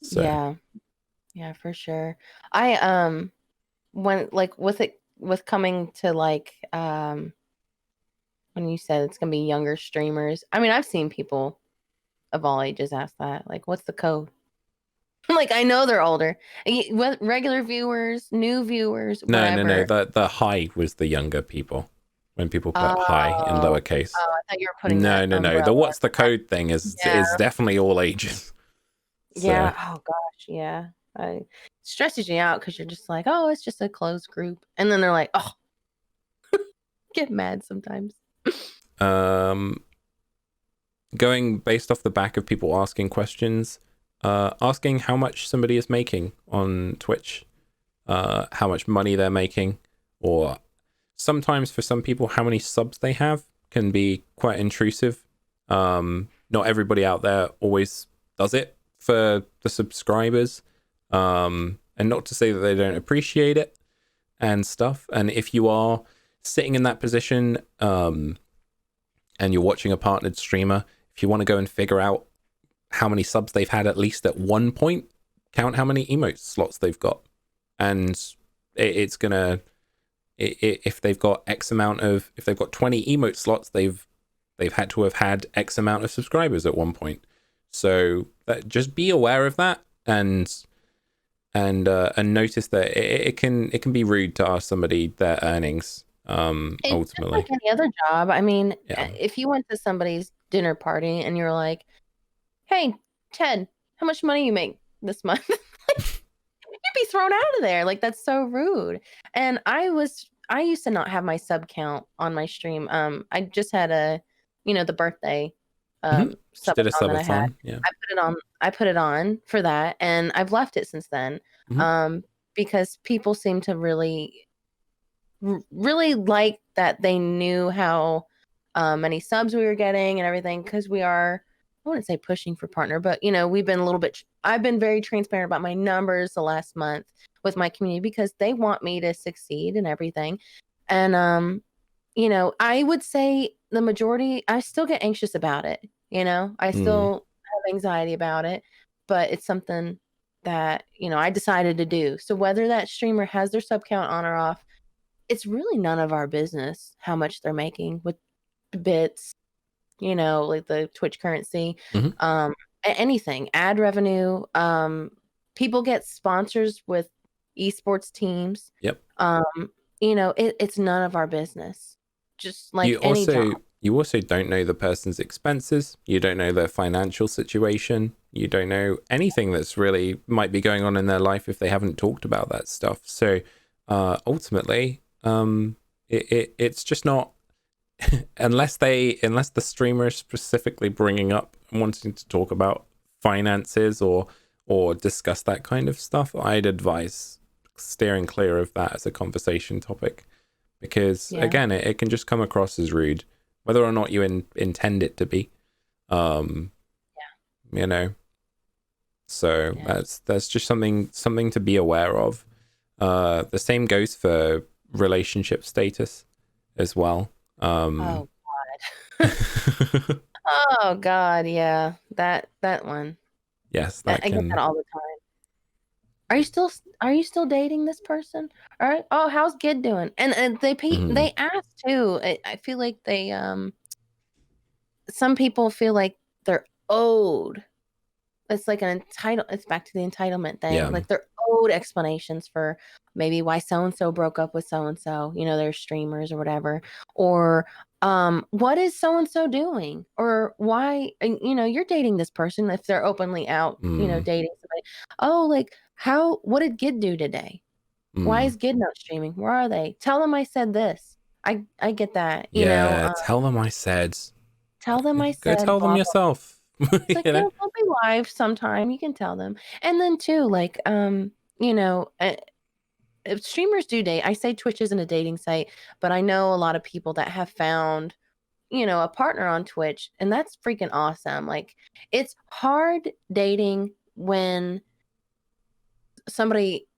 [SPEAKER 1] So.
[SPEAKER 2] Yeah, for sure. I when like with coming to like when you said it's gonna be younger streamers, I mean I've seen people of all ages ask that, like, what's the code? Like, I know they're older. Regular viewers, new viewers, whatever.
[SPEAKER 1] No. The high was the younger people. When people put high in lowercase.
[SPEAKER 2] Oh, I thought you were putting
[SPEAKER 1] No. The what's the code thing is definitely all ages. So.
[SPEAKER 2] Yeah. Oh gosh. Yeah. It stresses you out because you're just like, oh, it's just a closed group, and then they're like, oh, get mad sometimes.
[SPEAKER 1] Going based off the back of people asking questions, asking how much somebody is making on Twitch, how much money they're making, or sometimes for some people how many subs they have can be quite intrusive. Not everybody out there always does it for the subscribers, and not to say that they don't appreciate it and stuff. And if you are sitting in that position and you're watching a partnered streamer, if you want to go and figure out how many subs they've had at least at one point, count how many emote slots they've got, and it's gonna, if they've got if they've got 20 emote slots, they've had to have had X amount of subscribers at one point. So just be aware of that, and notice that it can be rude to ask somebody their earnings
[SPEAKER 2] It's just
[SPEAKER 1] ultimately.
[SPEAKER 2] like any other job. I mean,
[SPEAKER 1] Yeah.
[SPEAKER 2] if you went to somebody's dinner party and you're like, "Hey, Ted, how much money you make this month?" You'd be thrown out of there. Like, that's so rude. And I used to not have my sub count on my stream. I just had the birthday
[SPEAKER 1] Just did a
[SPEAKER 2] subathon that I had.
[SPEAKER 1] subathon. Yeah.
[SPEAKER 2] I put it on for that, and I've left it since then.
[SPEAKER 1] Hmm.
[SPEAKER 2] Um, because people seem to really like that they knew how many subs we were getting and everything, because I wouldn't say pushing for partner, but we've been a little bit I've been very transparent about my numbers the last month with my community because they want me to succeed and everything. And I would say the majority, I still get anxious about it. I
[SPEAKER 1] Mm.
[SPEAKER 2] still have anxiety about it, but it's something that I decided to do. So whether that streamer has their sub count on or off, it's really none of our business how much they're making with bits, like the Twitch currency,
[SPEAKER 1] Hmm.
[SPEAKER 2] anything, ad revenue. People get sponsors with esports teams.
[SPEAKER 1] Yep.
[SPEAKER 2] It's none of our business. Just like
[SPEAKER 1] You
[SPEAKER 2] any job.
[SPEAKER 1] also you also don't know the person's expenses. You don't know their financial situation. You don't know anything that's really might be going on in their life if they haven't talked about that stuff. So ultimately, it's just not unless the streamer is specifically bringing up and wanting to talk about finances or discuss that kind of stuff. I'd advise steering clear of that as a conversation topic. Because
[SPEAKER 2] Yeah.
[SPEAKER 1] again, it can just come across as rude, whether or not you intend it to be. Um, So
[SPEAKER 2] Yeah.
[SPEAKER 1] that's just something to be aware of. The same goes for relationship status as well.
[SPEAKER 2] Oh God. Oh God. Yeah. That one.
[SPEAKER 1] Yes, that
[SPEAKER 2] I get that
[SPEAKER 1] can.
[SPEAKER 2] all the time. Are you still dating this person? All right. Oh, how's Gid doing? And
[SPEAKER 1] Mhm.
[SPEAKER 2] they ask too. I feel like some people feel like they're owed. It's like it's back to the entitlement thing.
[SPEAKER 1] Yeah.
[SPEAKER 2] Like they're owed explanations for maybe why so and so broke up with so and so, they're streamers or whatever. Or what is so and so doing? Or why and, you're dating this person if they're openly out,
[SPEAKER 1] Mm.
[SPEAKER 2] dating somebody. Oh, like what did Gid do today? Why
[SPEAKER 1] Mm.
[SPEAKER 2] is Gid not streaming? Where are they? Tell them I said this. I get that,
[SPEAKER 1] Yeah. Tell them I said.
[SPEAKER 2] tell them I
[SPEAKER 1] Go
[SPEAKER 2] said
[SPEAKER 1] tell them
[SPEAKER 2] blah.
[SPEAKER 1] yourself.
[SPEAKER 2] It's like,
[SPEAKER 1] You know.
[SPEAKER 2] they'll be live sometime. You can tell them. And then too, like, if streamers do date, I say Twitch isn't a dating site, but I know a lot of people that have found, a partner on Twitch, and that's freaking awesome. Like, it's hard dating when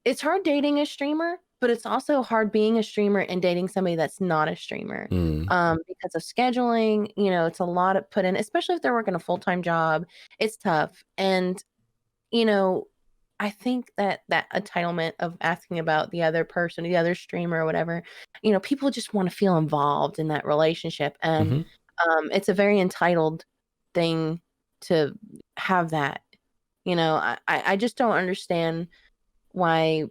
[SPEAKER 2] it's hard dating a streamer, but it's also hard being a streamer and dating somebody that's not a streamer.
[SPEAKER 1] Mm.
[SPEAKER 2] Because of scheduling, it's a lot of put in, especially if they're working a full-time job. It's tough. And, you know, I think that entitlement of asking about the other person, the other streamer or whatever, people just want to feel involved in that relationship. And
[SPEAKER 1] Hmm.
[SPEAKER 2] it's a very entitled thing to have that. I just don't understand why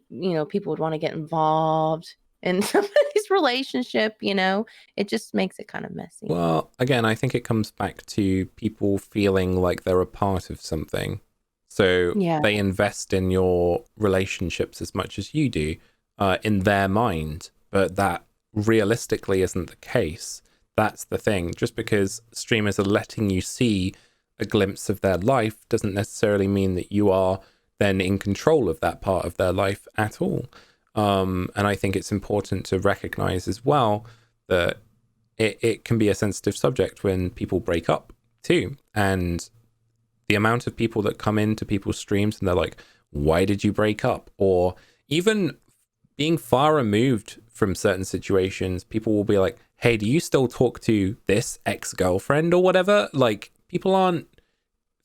[SPEAKER 2] people would want to get involved in somebody's relationship. It just makes it kind of messy.
[SPEAKER 1] Well, again, I think it comes back to people feeling like they're a part of something. So
[SPEAKER 2] Yeah.
[SPEAKER 1] they invest in your relationships as much as you do, in their mind, but that realistically isn't the case. That's the thing. Just because streamers are letting you see a glimpse of their life doesn't necessarily mean that you are then in control of that part of their life at all. And I think it's important to recognize as well that it can be a sensitive subject when people break up too. And the amount of people that come into people's streams and they're like, why did you break up? Or even being far removed from certain situations, people will be like, hey, do you still talk to this ex-girlfriend or whatever? Like, people aren't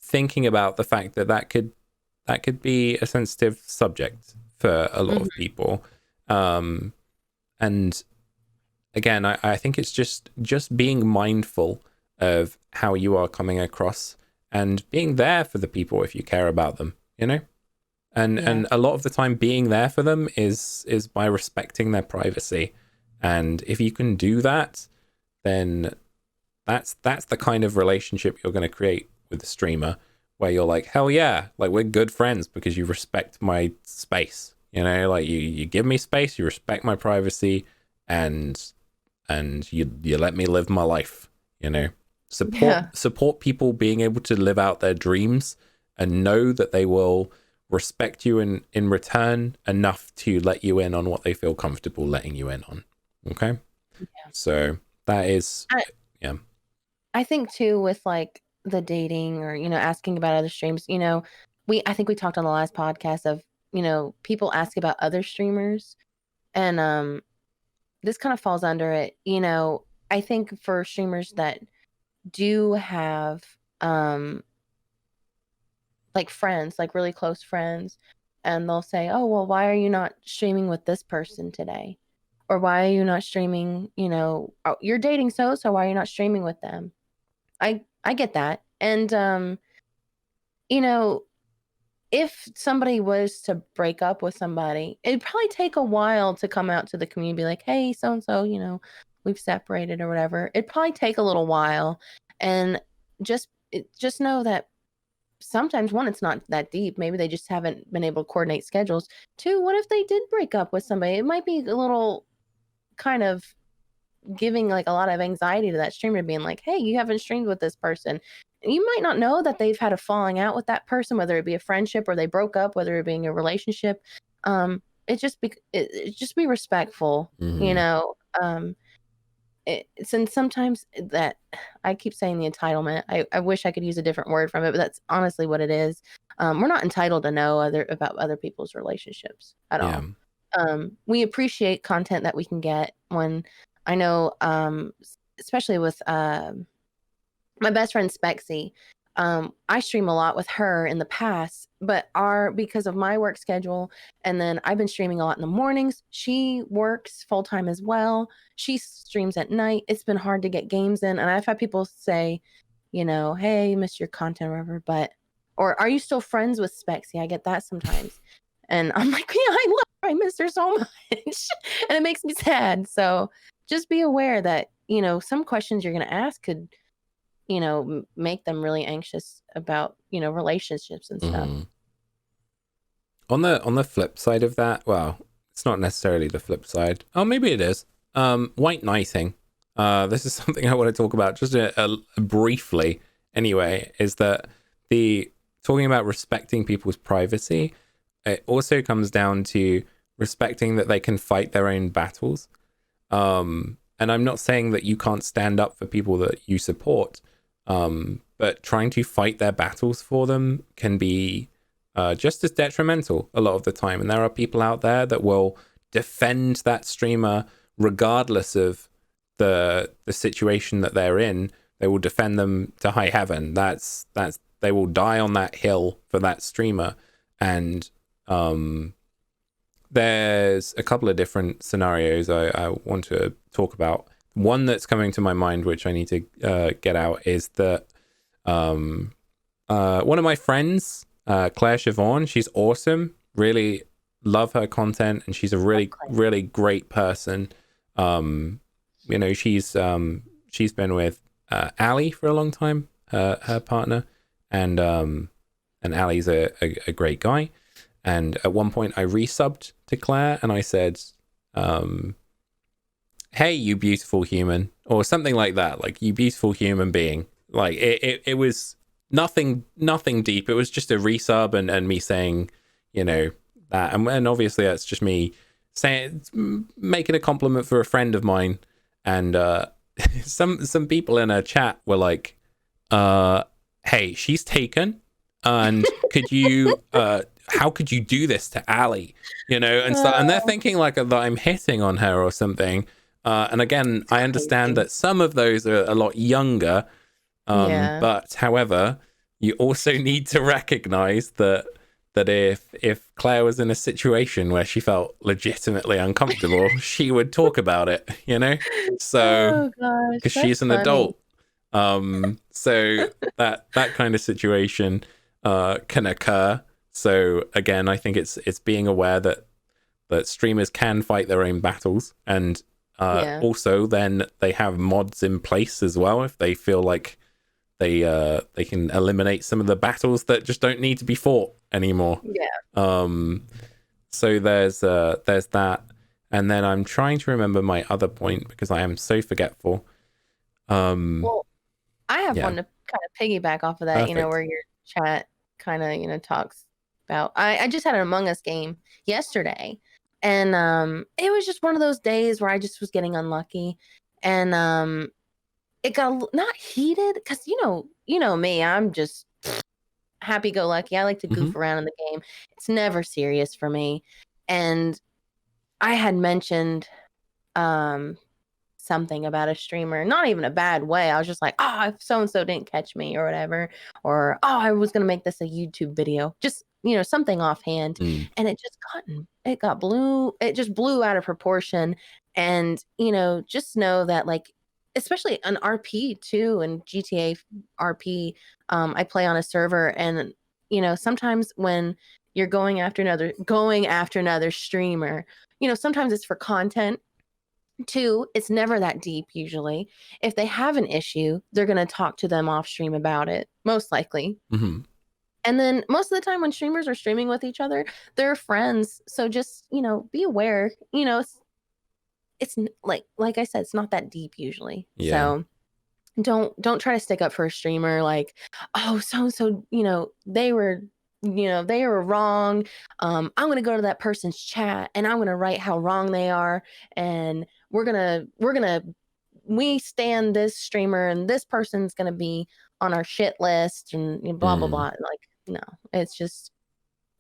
[SPEAKER 1] thinking about the fact that that could be a sensitive subject for a lot
[SPEAKER 2] Mhm.
[SPEAKER 1] of people. And again, I think it's just being mindful of how you are coming across and being there for the people if you care about them,
[SPEAKER 2] Yeah.
[SPEAKER 1] and a lot of the time being there for them is by respecting their privacy. And if you can do that, then that's the kind of relationship you're going to create with the streamer, where you're like, hell yeah, like we're good friends because you respect my space. You know, like you give me space, you respect my privacy, and you let me live my life. You know, support people being able to live out their dreams, and know that they will respect you in return enough to let you in on what they feel comfortable letting you in on. Okay.
[SPEAKER 2] Yeah.
[SPEAKER 1] So that is, yeah.
[SPEAKER 2] I think too, with like the dating or, asking about other streams, I think we talked on the last podcast of, people ask about other streamers, and this kind of falls under it. I think for streamers that do have like friends, like really close friends, and they'll say, "Oh, well, why are you not streaming with this person today?" Or why are you not streaming, oh, you're dating so why are you not streaming with them? I get that. And you know, if somebody was to break up with somebody, it'd probably take a while to come out to the community, be like, "Hey, so and so, we've separated or whatever." It'd probably take a little while, and just know that sometimes, one, it's not that deep. Maybe they just haven't been able to coordinate schedules. Two, what if they did break up with somebody? It might be a little kind of giving like a lot of anxiety to that streamer, being like, "Hey, you haven't streamed with this person." You might not know that they've had a falling out with that person, whether it be a friendship or they broke up, whether it being a relationship. It just be respectful, and sometimes that, I keep saying the entitlement. I wish I could use a different word from it, but that's honestly what it is. We're not entitled to know about other people's relationships at all. We appreciate content that we can get. When I know, especially with my best friend Spexy, I stream a lot with her in the past, but because of my work schedule, and then I've been streaming a lot in the mornings. She works full time as well. She streams at night. It's been hard to get games in, and I've had people say, "Hey, miss your content," or whatever. Or are you still friends with Spexy? I get that sometimes, and I'm like, "Yeah, I love her. I miss her so much," and it makes me sad. So just be aware that some questions you're going to ask could make them really anxious about relationships and stuff.
[SPEAKER 1] On the flip side of that, well, it's not necessarily the flip side. Oh, maybe it is. White knighting. This is something I want to talk about just briefly. Anyway, is that the talking about respecting people's privacy? It also comes down to respecting that they can fight their own battles. And I'm not saying that you can't stand up for people that you support. But trying to fight their battles for them can be just as detrimental a lot of the time. And there are people out there that will defend that streamer regardless of the situation that they're in. They will defend them to high heaven. That's they will die on that hill for that streamer. And there's a couple of different scenarios I want to talk about. One that's coming to my mind, which I need to get out, is that one of my friends, Claire Siobhan, she's awesome. Really love her content, and she's a really, really great person. She's been with Ali for a long time, her partner, and Ali's a great guy. And at one point, I resubbed to Claire, and I said, "Hey, you beautiful human," or something like that, like, "You beautiful human being." Like it was nothing deep. It was just a resub and me saying, that, and obviously that's just me saying, making a compliment for a friend of mine. And some people in a chat were like, "Hey, she's taken, and could you how could you do this to Ali?" And they're thinking like that I'm hitting on her or something. And again, I understand that some of those are a lot younger. But however, you also need to recognize that if Claire was in a situation where she felt legitimately uncomfortable, she would talk about it, So, because she's an adult. So that kind of situation can occur. So again, I think it's being aware that streamers can fight their own battles, and
[SPEAKER 2] Yeah.
[SPEAKER 1] Also, then they have mods in place as well if they feel like they can eliminate some of the battles that just don't need to be fought anymore.
[SPEAKER 2] Yeah.
[SPEAKER 1] So there's that, and then I'm trying to remember my other point because I am so forgetful.
[SPEAKER 2] Well, I have
[SPEAKER 1] Yeah.
[SPEAKER 2] one to kind of piggyback off of that,
[SPEAKER 1] Perfect.
[SPEAKER 2] where your chat kind of, talks about. I just had an Among Us game yesterday, and it was just one of those days where I just was getting unlucky, and it got not heated because you know me, I'm just happy go lucky. I like to
[SPEAKER 1] Mm-hmm.
[SPEAKER 2] goof around in the game. It's never serious for me, and I had mentioned um something about a streamer, not even a bad way. I was just like, oh, if so and so didn't catch me or whatever, or oh, I was gonna make this a YouTube video, just something offhand, and it just blew out of proportion, and just know that like, especially an RP too, and GTA RP, I play on a server, and sometimes when you're going after another streamer, sometimes it's for content. Two, it's never that deep usually. If they have an issue, they're going to talk to them off stream about it, most likely.
[SPEAKER 1] Mm-hmm.
[SPEAKER 2] And then most of the time when streamers are streaming with each other, they're friends. So just, be aware. It's like I said, it's not that deep usually.
[SPEAKER 1] Yeah.
[SPEAKER 2] So don't try to stick up for a streamer like, oh, so and so, they were wrong. I'm gonna go to that person's chat and I'm gonna write how wrong they are, and we stand this streamer and this person's gonna be on our shit list and blah blah blah. Like, no, it's just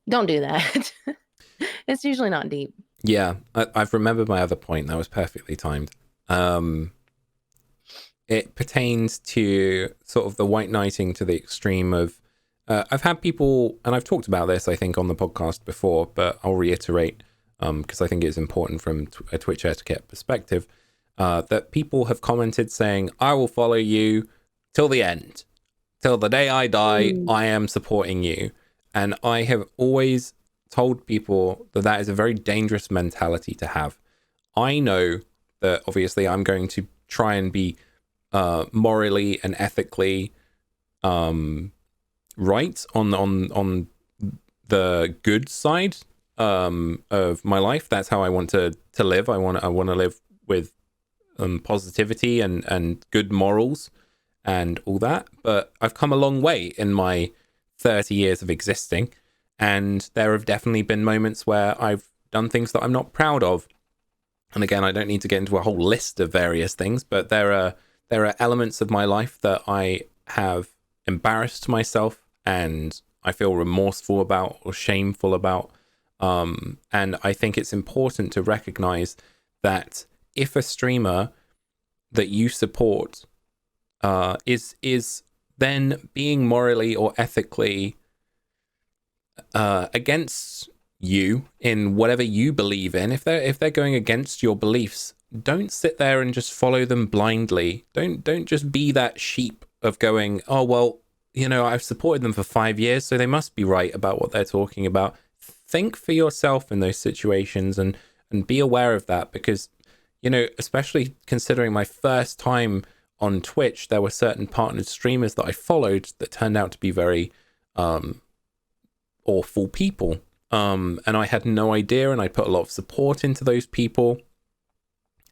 [SPEAKER 2] don't do that. It's usually not deep.
[SPEAKER 1] Yeah, I've remembered my other point. That was perfectly timed. It pertains to sort of the white knighting to the extreme of. I've had people, and I've talked about this, I think, on the podcast before, but I'll reiterate because I think it's important from a Twitch etiquette perspective, that people have commented saying, I will follow you till the end. Till the day I die, I am supporting you. And I have always told people that that is a very dangerous mentality to have. I know that obviously I'm going to try and be morally and ethically right on the good side of my life. That's how I want to live. I want to live with positivity and good morals and all that. But I've come a long way in my 30 years of existing, and there have definitely been moments where I've done things that I'm not proud of. And again, I don't need to get into a whole list of various things, but there are elements of my life that I have embarrassed myself and I feel remorseful about or shameful about. And I think it's important to recognize that if a streamer that you support is then being morally or ethically against you in whatever you believe in, if they're going against your beliefs, don't sit there and just follow them blindly. Don't just be that sheep of going, oh well, I've supported them for 5 years, so they must be right about what they're talking about. Think for yourself in those situations and be aware of that, because especially considering my first time on Twitch, there were certain partnered streamers that I followed that turned out to be very awful people. And I had no idea, and I put a lot of support into those people,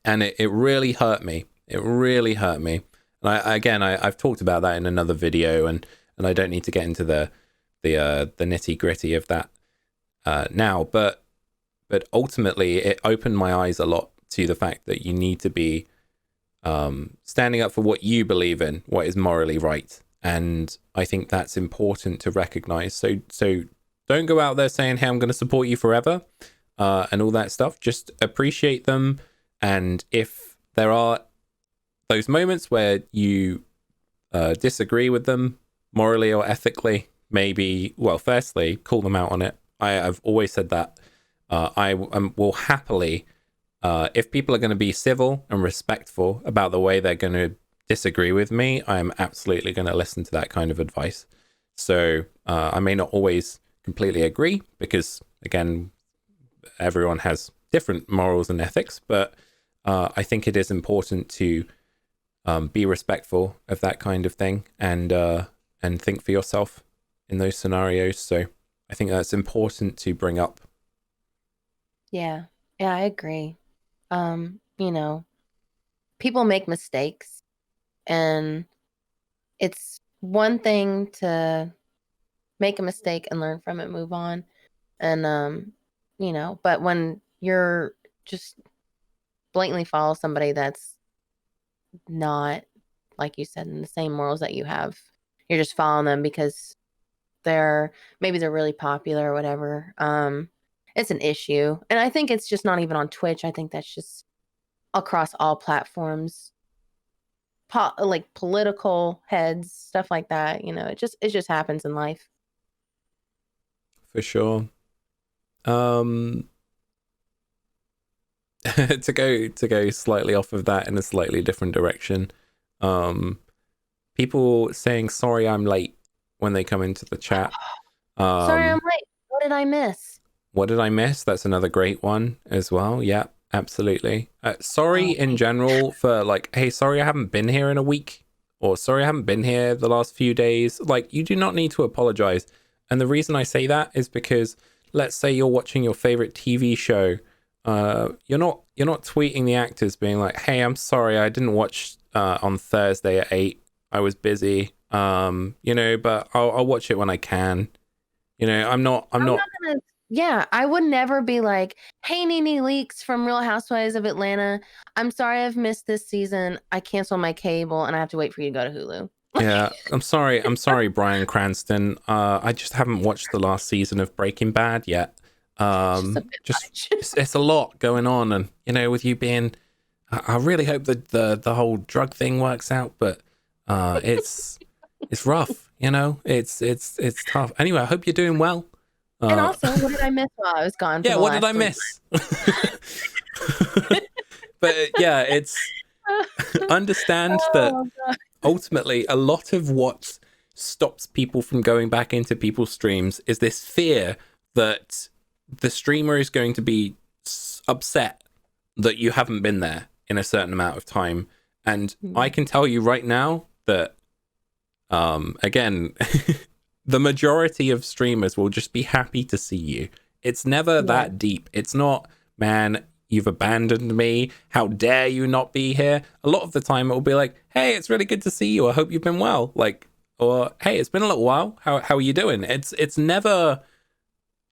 [SPEAKER 1] and it really hurt me. It really hurt me. And I've talked about that in another video, and I don't need to get into the nitty gritty of that now. But ultimately, it opened my eyes a lot to the fact that you need to be standing up for what you believe in, what is morally right, and I think that's important to recognize. So don't go out there saying, hey, I'm going to support you forever and all that stuff. Just appreciate them. And if there are those moments where you disagree with them morally or ethically, maybe, well, firstly, call them out on it. I've always said that. I will happily, if people are going to be civil and respectful about the way they're going to disagree with me, I'm absolutely going to listen to that kind of advice. So I may not always completely agree, because again, everyone has different morals and ethics, but I think it is important to be respectful of that kind of thing, and think for yourself in those scenarios. So I think that's important to bring up.
[SPEAKER 2] Yeah, I agree. You know, people make mistakes, and it's one thing to make a mistake and learn from it, move on. And but when you're just blatantly follow somebody that's not, like you said, in the same morals that you have, you're just following them because maybe they're really popular or whatever. It's an issue. And I think it's just not even on Twitch. I think that's just across all platforms. Like political heads, stuff like that. It just happens in life.
[SPEAKER 1] For sure. To go slightly off of that in a slightly different direction. People saying sorry I'm late when they come into the chat.
[SPEAKER 2] Sorry I'm late. What did I miss?
[SPEAKER 1] What did I miss? That's another great one as well. Yeah, absolutely. Sorry in general for like, hey, sorry I haven't been here in a week, or sorry I haven't been here the last few days. Like, you do not need to apologize. And the reason I say that is because let's say you're watching your favorite TV show. You're not tweeting the actors being like, hey, I'm sorry I didn't watch on Thursday at 8. I was busy. But I'll watch it when I can. I'm not gonna,
[SPEAKER 2] yeah, I would never be like, hey, Nene Leakes from Real Housewives of Atlanta, I'm sorry I've missed this season. I cancel my cable and I have to wait for you to go to Hulu.
[SPEAKER 1] Yeah, I'm sorry, Bryan Cranston. I just haven't watched the last season of Breaking Bad yet. It's a lot going on, and with you being, I really hope that the whole drug thing works out, but it's rough. It's tough. Anyway, I hope you're doing well.
[SPEAKER 2] And also, what did I miss while I was gone?
[SPEAKER 1] Yeah, what did I miss? But yeah, it's understand that ultimately a lot of what stops people from going back into people's streams is this fear that the streamer is going to be upset that you haven't been there in a certain amount of time. And I can tell you right now that again, the majority of streamers will just be happy to see you. It's never that deep. It's not, man, you've abandoned me. How dare you not be here? A lot of the time it will be like, hey, it's really good to see you. I hope you've been well. Like, or hey, it's been a little while. How are you doing? It's never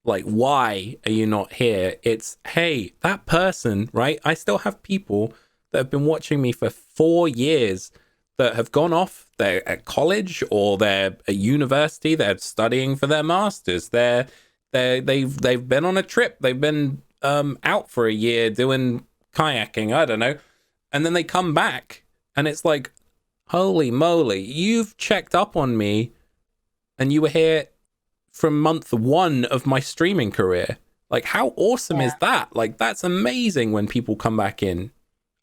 [SPEAKER 1] like, why are you not here? It's, hey, that person, right? I still have people that have been watching me for 4 years that have gone off. They're at college or they're at university. They're studying for their masters. They've been on a trip. They've been out for a year doing kayaking. I don't know, and then they come back, and it's like, holy moly! You've checked up on me, and you were here from month 1 of my streaming career. Like, how awesome is that? Like, that's amazing when people come back in.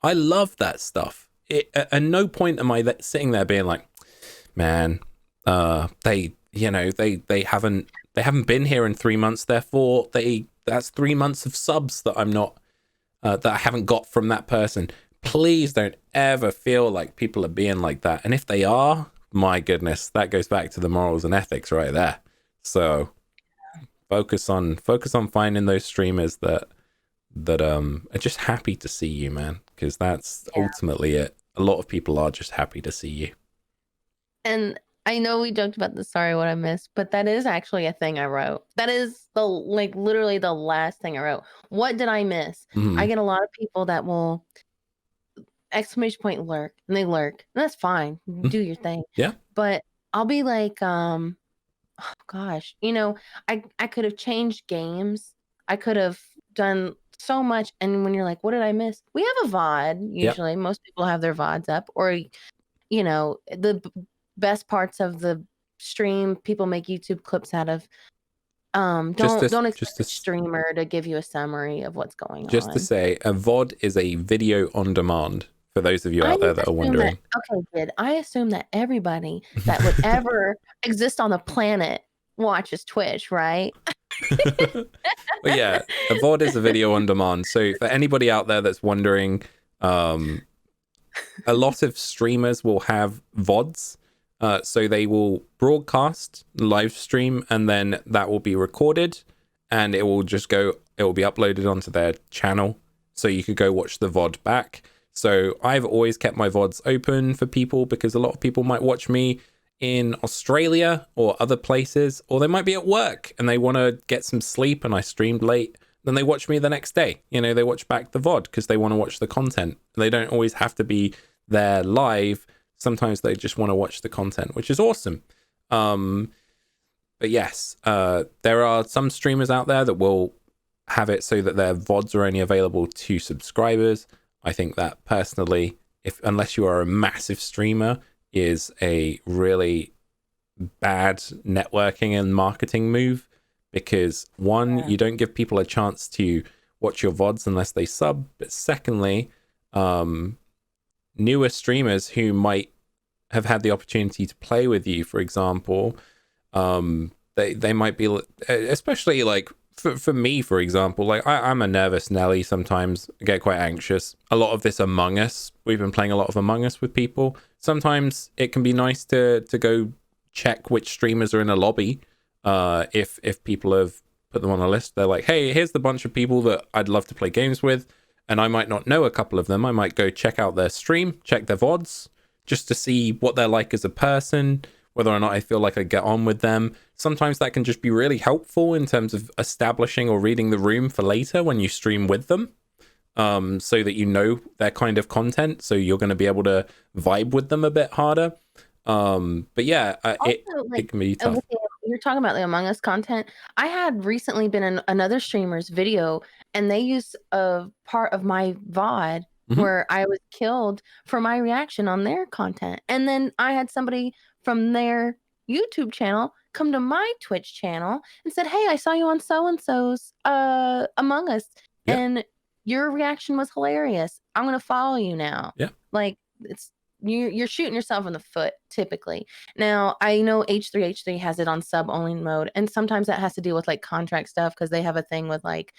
[SPEAKER 1] I love that stuff. At no point am I sitting there being like, man, they haven't been here in 3 months, therefore that's 3 months of subs that I'm not that I haven't got from that person. Please don't ever feel like people are being like that. And if they are, my goodness, that goes back to the morals and ethics right there. So focus on finding those streamers that are just happy to see you, man, because that's ultimately it. A lot of people are just happy to see you. And
[SPEAKER 2] I know we joked about the sorry what I missed, but that is actually a thing I wrote. That is literally the last thing I wrote. What did I miss? I get a lot of people that will exclamation point lurk, and they lurk. And that's fine. Do your thing.
[SPEAKER 1] Yeah.
[SPEAKER 2] But I'll be like, oh gosh, I could have changed games. I could have done so much. And when you're like, what did I miss? We have a VOD usually. Yep. Most people have their VODs up, or the best parts of the stream people make YouTube clips out of. Don't expect a streamer to give you a summary of what's going on.
[SPEAKER 1] Just to say, a VOD is a video on demand, for those of you out there that are wondering.
[SPEAKER 2] I assume that everybody that would ever exist on the planet watches Twitch, right?
[SPEAKER 1] Well, yeah, a VOD is a video on demand. So for anybody out there that's wondering, Um, a lot of streamers will have VODs. So they will broadcast, live stream, and then that will be recorded and it will be uploaded onto their channel. So you could go watch the VOD back. So I've always kept my VODs open for people because a lot of people might watch me in Australia or other places, or they might be at work and they want to get some sleep and I streamed late. Then they watch me the next day. They watch back the VOD because they want to watch the content. They don't always have to be there live. Sometimes they just want to watch the content, which is awesome. But yes, there are some streamers out there that will have it so that their VODs are only available to subscribers. I think that personally, unless you are a massive streamer, is a really bad networking and marketing move, because one, you don't give people a chance to watch your VODs unless they sub. But secondly, newer streamers who might have had the opportunity to play with you, for example, they might be, especially like for me, for example, like I'm a nervous Nelly sometimes. I get quite anxious. A lot of this Among Us, we've been playing a lot of Among Us with people. Sometimes it can be nice to go check which streamers are in a lobby. If people have put them on a list, they're like, hey, here's the bunch of people that I'd love to play games with, and I might not know a couple of them. I might go check out their stream, check their VODs, just to see what they're like as a person, whether or not I feel like I get on with them. Sometimes that can just be really helpful in terms of establishing or reading the room for later when you stream with them, so that you know their kind of content, so you're going to be able to vibe with them a bit harder. But yeah, it can be tough.
[SPEAKER 2] You're talking about the Among Us content. I had recently been in another streamer's video, and they used a part of my VOD where I was killed for my reaction on their content. And then I had somebody from their YouTube channel come to my Twitch channel and said, hey, I saw you on so-and-so's Among Us, and your reaction was hilarious. I'm going to follow you now.
[SPEAKER 1] Yeah.
[SPEAKER 2] Like, you're shooting yourself in the foot typically. Now, I know H3 has it on sub only mode, and sometimes that has to deal with like contract stuff because they have a thing with like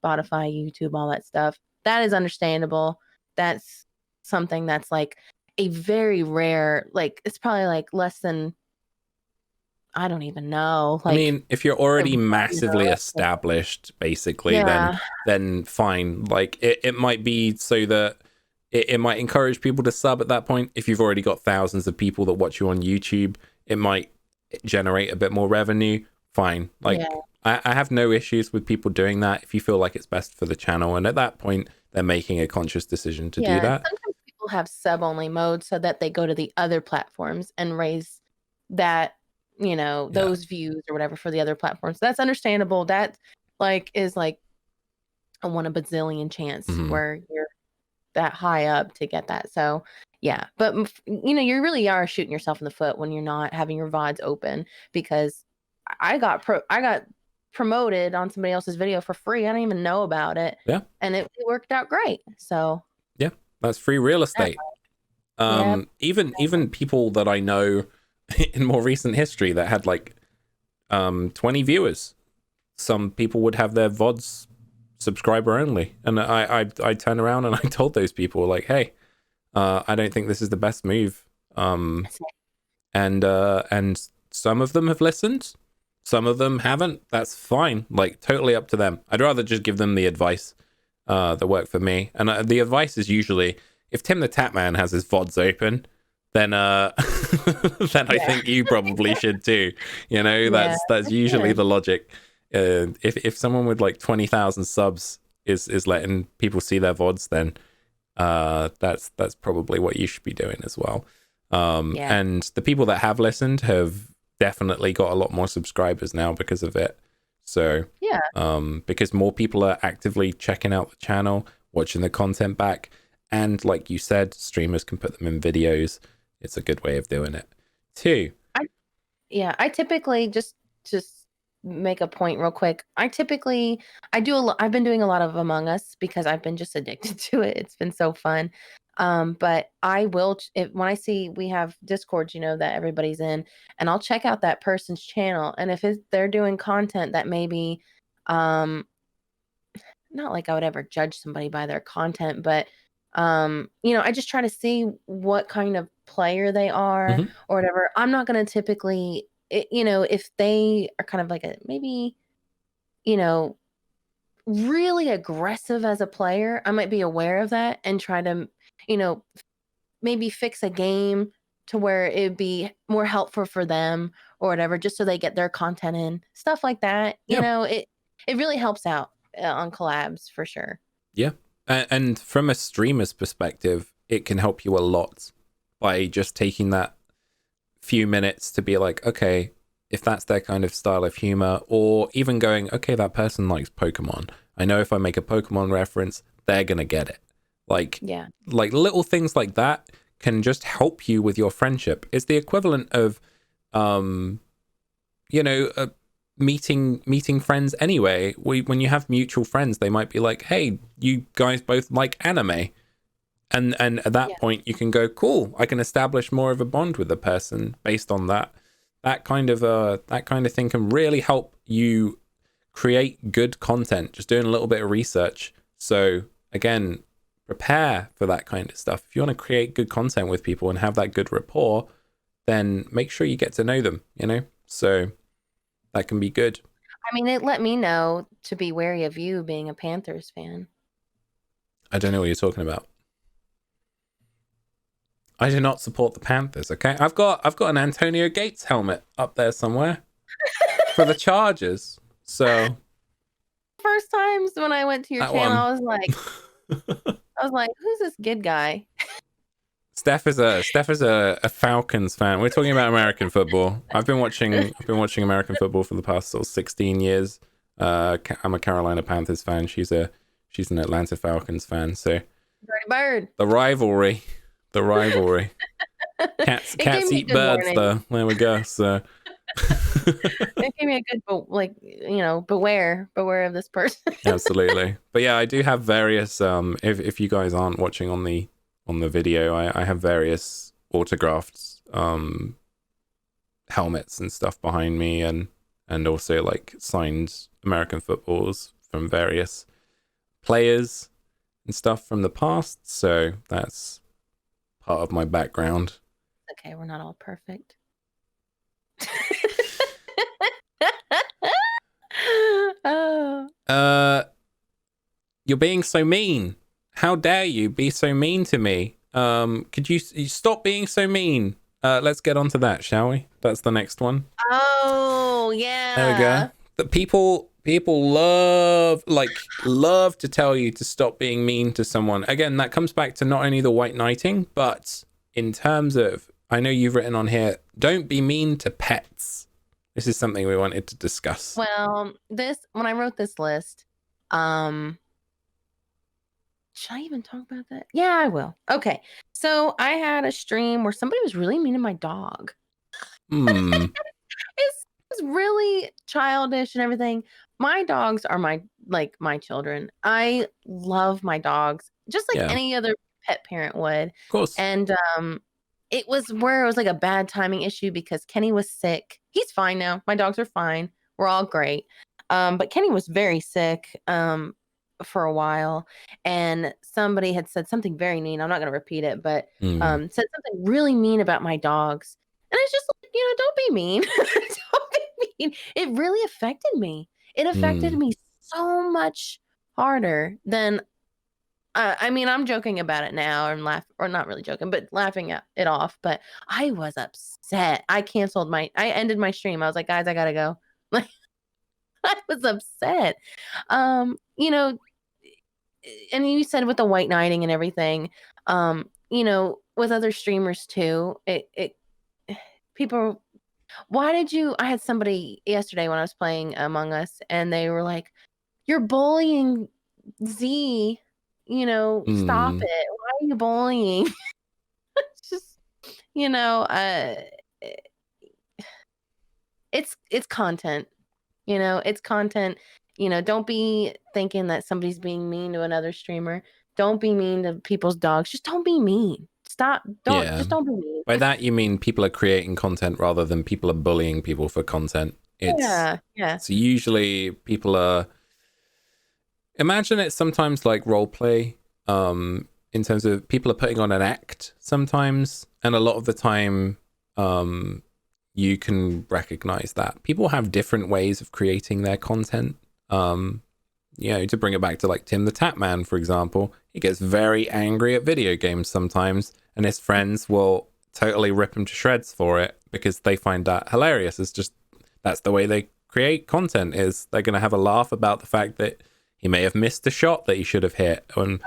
[SPEAKER 2] Spotify, YouTube, all that stuff. That is understandable. That's something that's like a very rare, like it's probably like less than, I don't even know. Like,
[SPEAKER 1] I mean, if you're already massively established, basically, then fine. Like it might be so that it might encourage people to sub at that point. If you've already got thousands of people that watch you on YouTube, it might generate a bit more revenue. Fine. Like I have no issues with people doing that if you feel like it's best for the channel. And at that point, they're making a conscious decision to do that.
[SPEAKER 2] Sometimes people have sub only mode so that they go to the other platforms and raise that, those views or whatever for the other platforms. That's understandable. That like is like a 1 in a bazillion chance where you're that high up to get that. So yeah, but you really are shooting yourself in the foot when you're not having your VODs open, because I got promoted on somebody else's video for free. I didn't even know about it.
[SPEAKER 1] Yeah.
[SPEAKER 2] And it worked out great. So
[SPEAKER 1] yeah, that's free real estate. Even people that I know in more recent history that had like 20 viewers, some people would have their VODs subscriber only, and I turn around and I told those people like, hey, I don't think this is the best move, and some of them have listened, some of them haven't. That's fine, like totally up to them. I'd rather just give them the advice that worked for me, and the advice is usually, if Tim the Tatman has his VODs open, then I think you probably should too. That's usually the logic. If someone with like 20,000 subs is letting people see their VODs, then that's probably what you should be doing as well. And the people that have listened have definitely got a lot more subscribers now because of it. So because more people are actively checking out the channel, watching the content back, and like you said, streamers can put them in videos. It's a good way of doing it too.
[SPEAKER 2] I typically just make a point real quick. I've been doing a lot of Among Us because I've been just addicted to it. It's been so fun. But I will, when I see we have Discord, that everybody's in, and I'll check out that person's channel. And if they're doing content that maybe, not like I would ever judge somebody by their content, but I just try to see what kind of player they are
[SPEAKER 1] Hmm.
[SPEAKER 2] or whatever. I'm not going to typically, if they are kind of like a maybe, you know, really aggressive as a player, I might be aware of that and try to, you know, maybe fix a game to where it'd be more helpful for them or whatever, just so they get their content in, stuff like that.
[SPEAKER 1] Yeah.
[SPEAKER 2] It really helps out on collabs for sure.
[SPEAKER 1] Yeah. And from a streamer's perspective, it can help you a lot by just taking that few minutes to be like, okay, if that's their kind of style of humor, or even going, okay, that person likes Pokemon. I know if I make a Pokemon reference, they're going to get it. Like,
[SPEAKER 2] Yeah.
[SPEAKER 1] like little things like that can just help you with your friendship. It's the equivalent of, you know, meeting friends anyway. When you have mutual friends, they might be like, hey, you guys both like anime. And at that point you can go, cool, I can establish more of a bond with the person based on that. That kind of thing can really help you create good content, just doing a little bit of research. So again, prepare for that kind of stuff. If you want to create good content with people and have that good rapport, then make sure you get to know them, so that can be good.
[SPEAKER 2] I mean, it let me know to be wary of you being a Panthers fan.
[SPEAKER 1] I don't know what you're talking about. I do not support the Panthers, okay? I've got an Antonio Gates helmet up there somewhere for the Chargers. So
[SPEAKER 2] First times when I went to your channel, I was like, who's this good guy?
[SPEAKER 1] Steph is a Falcons fan. We're talking about American football. I've been watching American football for the past sort of 16 years. I'm a Carolina Panthers fan. She's an Atlanta Falcons fan. So
[SPEAKER 2] Dirty bird.
[SPEAKER 1] The rivalry. Cats eat birds,
[SPEAKER 2] warning.
[SPEAKER 1] though. There we go. So
[SPEAKER 2] it gave me a good, beware of this person.
[SPEAKER 1] Absolutely. But yeah, I do have various. If you guys aren't watching on the video, I have various autographed helmets and stuff behind me, and also like signed American footballs from various players and stuff from the past. So that's part of my background.
[SPEAKER 2] Okay, we're not all perfect.
[SPEAKER 1] You're being so mean. How dare you be so mean to me? Could you stop being so mean? Let's get on to that, shall we? That's the next one.
[SPEAKER 2] Oh, yeah.
[SPEAKER 1] There we go. The people love to tell you to stop being mean to someone. Again, that comes back to not only the white knighting, but in terms of, I know you've written on here, don't be mean to pets. This is something we wanted to discuss.
[SPEAKER 2] Well, when I wrote this list, should I even talk about that? Yeah, I will. Okay. So I had a stream where somebody was really mean to my dog. It's really childish and everything. My dogs are my children. I love my dogs just like any other pet parent would.
[SPEAKER 1] Of course.
[SPEAKER 2] And it was where it was like a bad timing issue because Kenny was sick. He's fine now. My dogs are fine. We're all great. But Kenny was very sick for a while, and somebody had said something very mean. I'm not going to repeat it, but said something really mean about my dogs. And it's just like, don't be mean. Don't be mean. It really affected me. It affected me so much harder than I mean, I'm joking about it now and or not really joking, but laughing it off. But I was upset. I ended my stream. I was like, guys, I gotta go. Like, I was upset. And you said with the white knighting and everything, with other streamers too, people, I had somebody yesterday when I was playing Among Us, and they were like, you're bullying Z. Stop it. Why are you bullying? It's just, it's content. It's content. Don't be thinking that somebody's being mean to another streamer. Don't be mean to people's dogs. Just don't be mean. Stop. Just don't be mean.
[SPEAKER 1] By that you mean people are creating content rather than people are bullying people for content.
[SPEAKER 2] Yeah.
[SPEAKER 1] So usually people are. Imagine it's sometimes like role play. in terms of people are putting on an act sometimes, and a lot of the time you can recognize that people have different ways of creating their content. You know, to bring it back to like Tim the Tap Man, for example, he gets very angry at video games sometimes, and his friends will totally rip him to shreds for it because they find that hilarious. It's just, that's the way they create content, is they're going to have a laugh about the fact that he may have missed a shot that he should have hit, and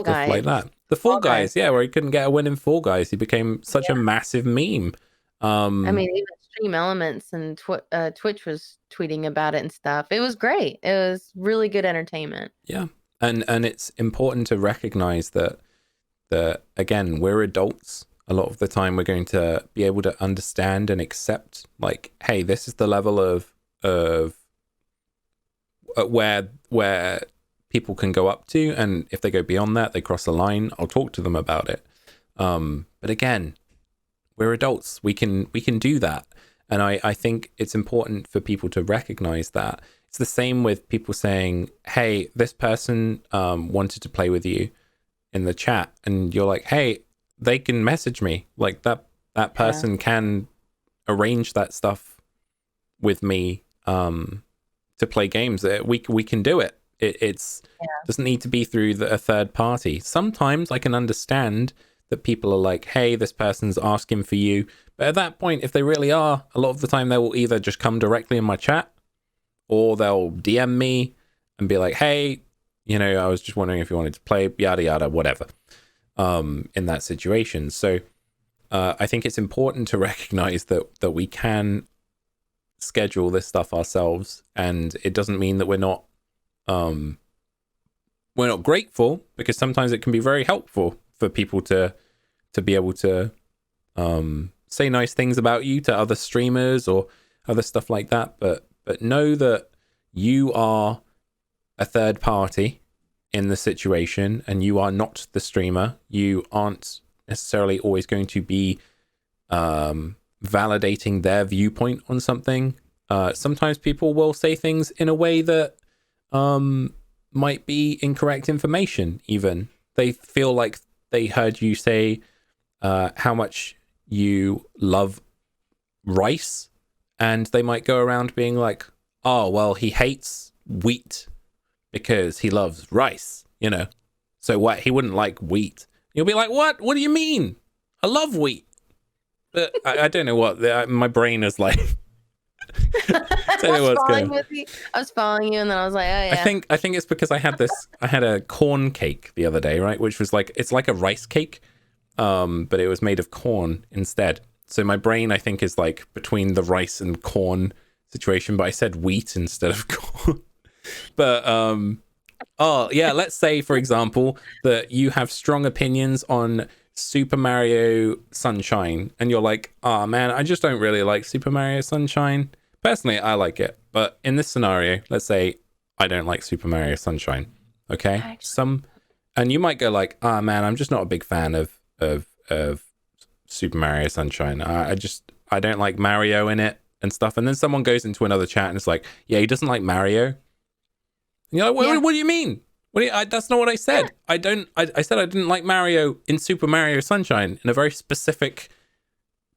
[SPEAKER 1] stuff like that. The Fall Guys, yeah, where he couldn't get a win in Fall Guys. He became such a massive meme.
[SPEAKER 2] I mean, even Stream Elements and Twitch was tweeting about it and stuff. It was great. It was really good entertainment.
[SPEAKER 1] Yeah, and it's important to recognize that again, we're adults. A lot of the time, we're going to be able to understand and accept, like, hey, this is the level of where people can go up to, and if they go beyond that, they cross the line. I'll talk to them about it. But again, we're adults. We can do that. And I think it's important for people to recognize that. It's the same with people saying, hey, this person wanted to play with you in the chat. And you're like, hey, they can message me. Like that person can arrange that stuff with me to play games. We can do it. It's doesn't need to be through a third party. Sometimes I can understand that people are like, hey, this person's asking for you. But at that point, if they really are, a lot of the time they will either just come directly in my chat, or they'll DM me and be like, hey, you know, I was just wondering if you wanted to play, yada, yada, whatever, in that situation. So I think it's important to recognize that we can schedule this stuff ourselves, and it doesn't mean that we're not grateful, because sometimes it can be very helpful for people to be able to say nice things about you to other streamers or other stuff like that. But know that you are a third party in the situation, and you are not the streamer. You aren't necessarily always going to be validating their viewpoint on something. Sometimes people will say things in a way that might be incorrect information. Even they feel like they heard you say how much you love rice, and they might go around being like, oh, well, he hates wheat because he loves rice, you know, so what, he wouldn't like wheat. You'll be like, what do you mean? I love wheat. But I don't know what my brain is like.
[SPEAKER 2] I was following you, and then I was like, oh yeah.
[SPEAKER 1] I think it's because I had a corn cake the other day, right? Which was like, it's like a rice cake, but it was made of corn instead. So my brain, I think, is like between the rice and corn situation, but I said wheat instead of corn. But oh yeah, let's say, for example, that you have strong opinions on Super Mario Sunshine, and you're like, oh man, I just don't really like Super Mario Sunshine. Personally, I like it, but in this scenario, let's say I don't like Super Mario Sunshine. Okay, and you might go like, ah, man, I'm just not a big fan of Super Mario Sunshine. I don't like Mario in it and stuff. And then someone goes into another chat and it's like, yeah, he doesn't like Mario. And you're like, what do you mean? That's not what I said. Yeah. I said I didn't like Mario in Super Mario Sunshine in a very specific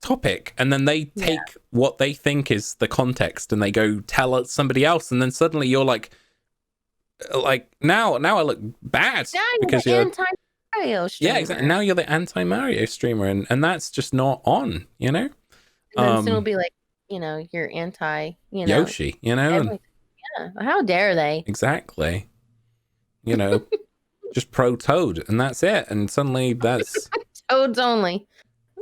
[SPEAKER 1] topic, and then they take what they think is the context and they go tell somebody else, and then suddenly you're like now I look bad because you're
[SPEAKER 2] anti-Mario streamer.
[SPEAKER 1] Yeah, exactly. Now you're the anti-Mario streamer, and that's just not on, you know.
[SPEAKER 2] And then soon it'll be like, you know, you're anti, you know,
[SPEAKER 1] Yoshi, you know.
[SPEAKER 2] How dare they?
[SPEAKER 1] Exactly. You know, just pro Toad, and that's it. And suddenly that's
[SPEAKER 2] Toads only.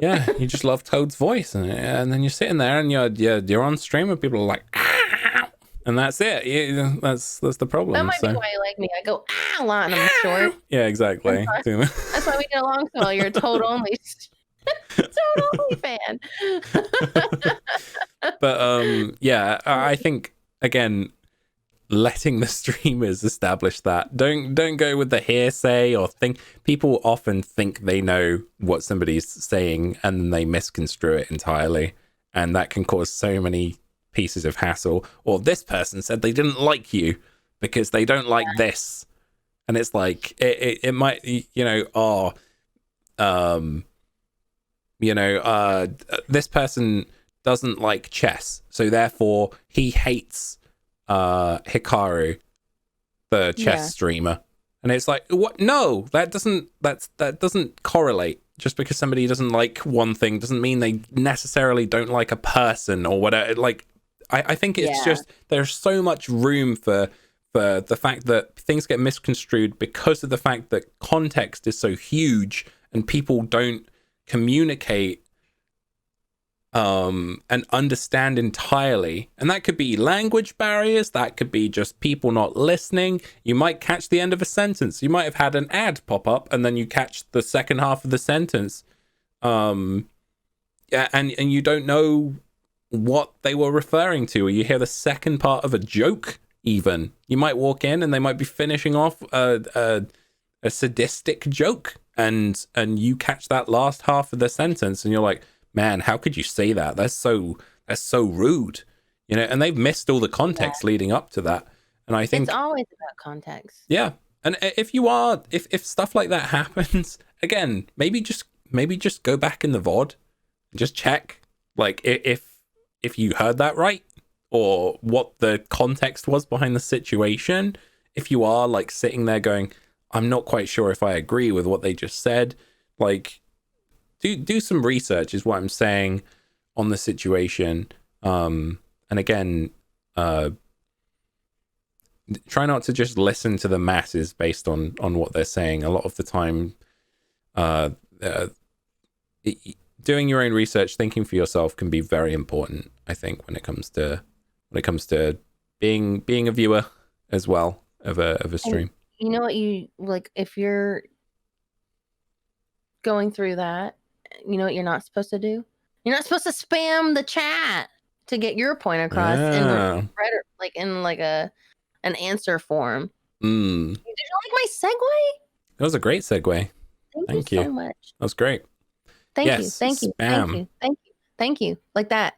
[SPEAKER 1] Yeah, you just love Toad's voice, and then you're sitting there and you're on stream and people are like, ah! And that's it. That's the problem.
[SPEAKER 2] That might be why you like me. I go a lot and I'm short.
[SPEAKER 1] Yeah, exactly.
[SPEAKER 2] That's why we get along so well. You're a Toad only fan.
[SPEAKER 1] But yeah, I think again, letting the streamers establish that. Don't go with the hearsay or think. People often think they know what somebody's saying and they misconstrue it entirely, and that can cause so many pieces of hassle. Or this person said they didn't like you because they don't like this, And it's like it might, this person doesn't like chess, so therefore he hates Hikaru, the chess streamer. And it's like, what? No, that doesn't correlate. Just because somebody doesn't like one thing doesn't mean they necessarily don't like a person or whatever. Like, I think it's just, there's so much room for the fact that things get misconstrued because of the fact that context is so huge and people don't communicate and understand entirely. And that could be language barriers, that could be just people not listening. You might catch the end of a sentence, you might have had an ad pop up and then you catch the second half of the sentence, and you don't know what they were referring to, or you hear the second part of a joke. Even you might walk in and they might be finishing off a sadistic joke, and you catch that last half of the sentence and you're like, man, how could you say that? That's so rude, and they've missed all the context leading up to that. And I think
[SPEAKER 2] it's always about context.
[SPEAKER 1] Yeah. And if stuff like that happens again, maybe just go back in the VOD and just check, like, if you heard that right, or what the context was behind the situation. If you are like sitting there going, I'm not quite sure if I agree with what they just said, like, do some research is what I'm saying on the situation. And again, try not to just listen to the masses based on what they're saying. A lot of the time, doing your own research, thinking for yourself can be very important, I think, when it comes to being a viewer as well of a stream.
[SPEAKER 2] And you know what, you like, if you're going through that, you know what you're not supposed to do? You're not supposed to spam the chat to get your point across in an answer form. Did you like my segue?
[SPEAKER 1] That was a great segue.
[SPEAKER 2] Thank you so much.
[SPEAKER 1] That was great.
[SPEAKER 2] Thank
[SPEAKER 1] yes,
[SPEAKER 2] you. Thank you.
[SPEAKER 1] Spam.
[SPEAKER 2] Thank you. Like that.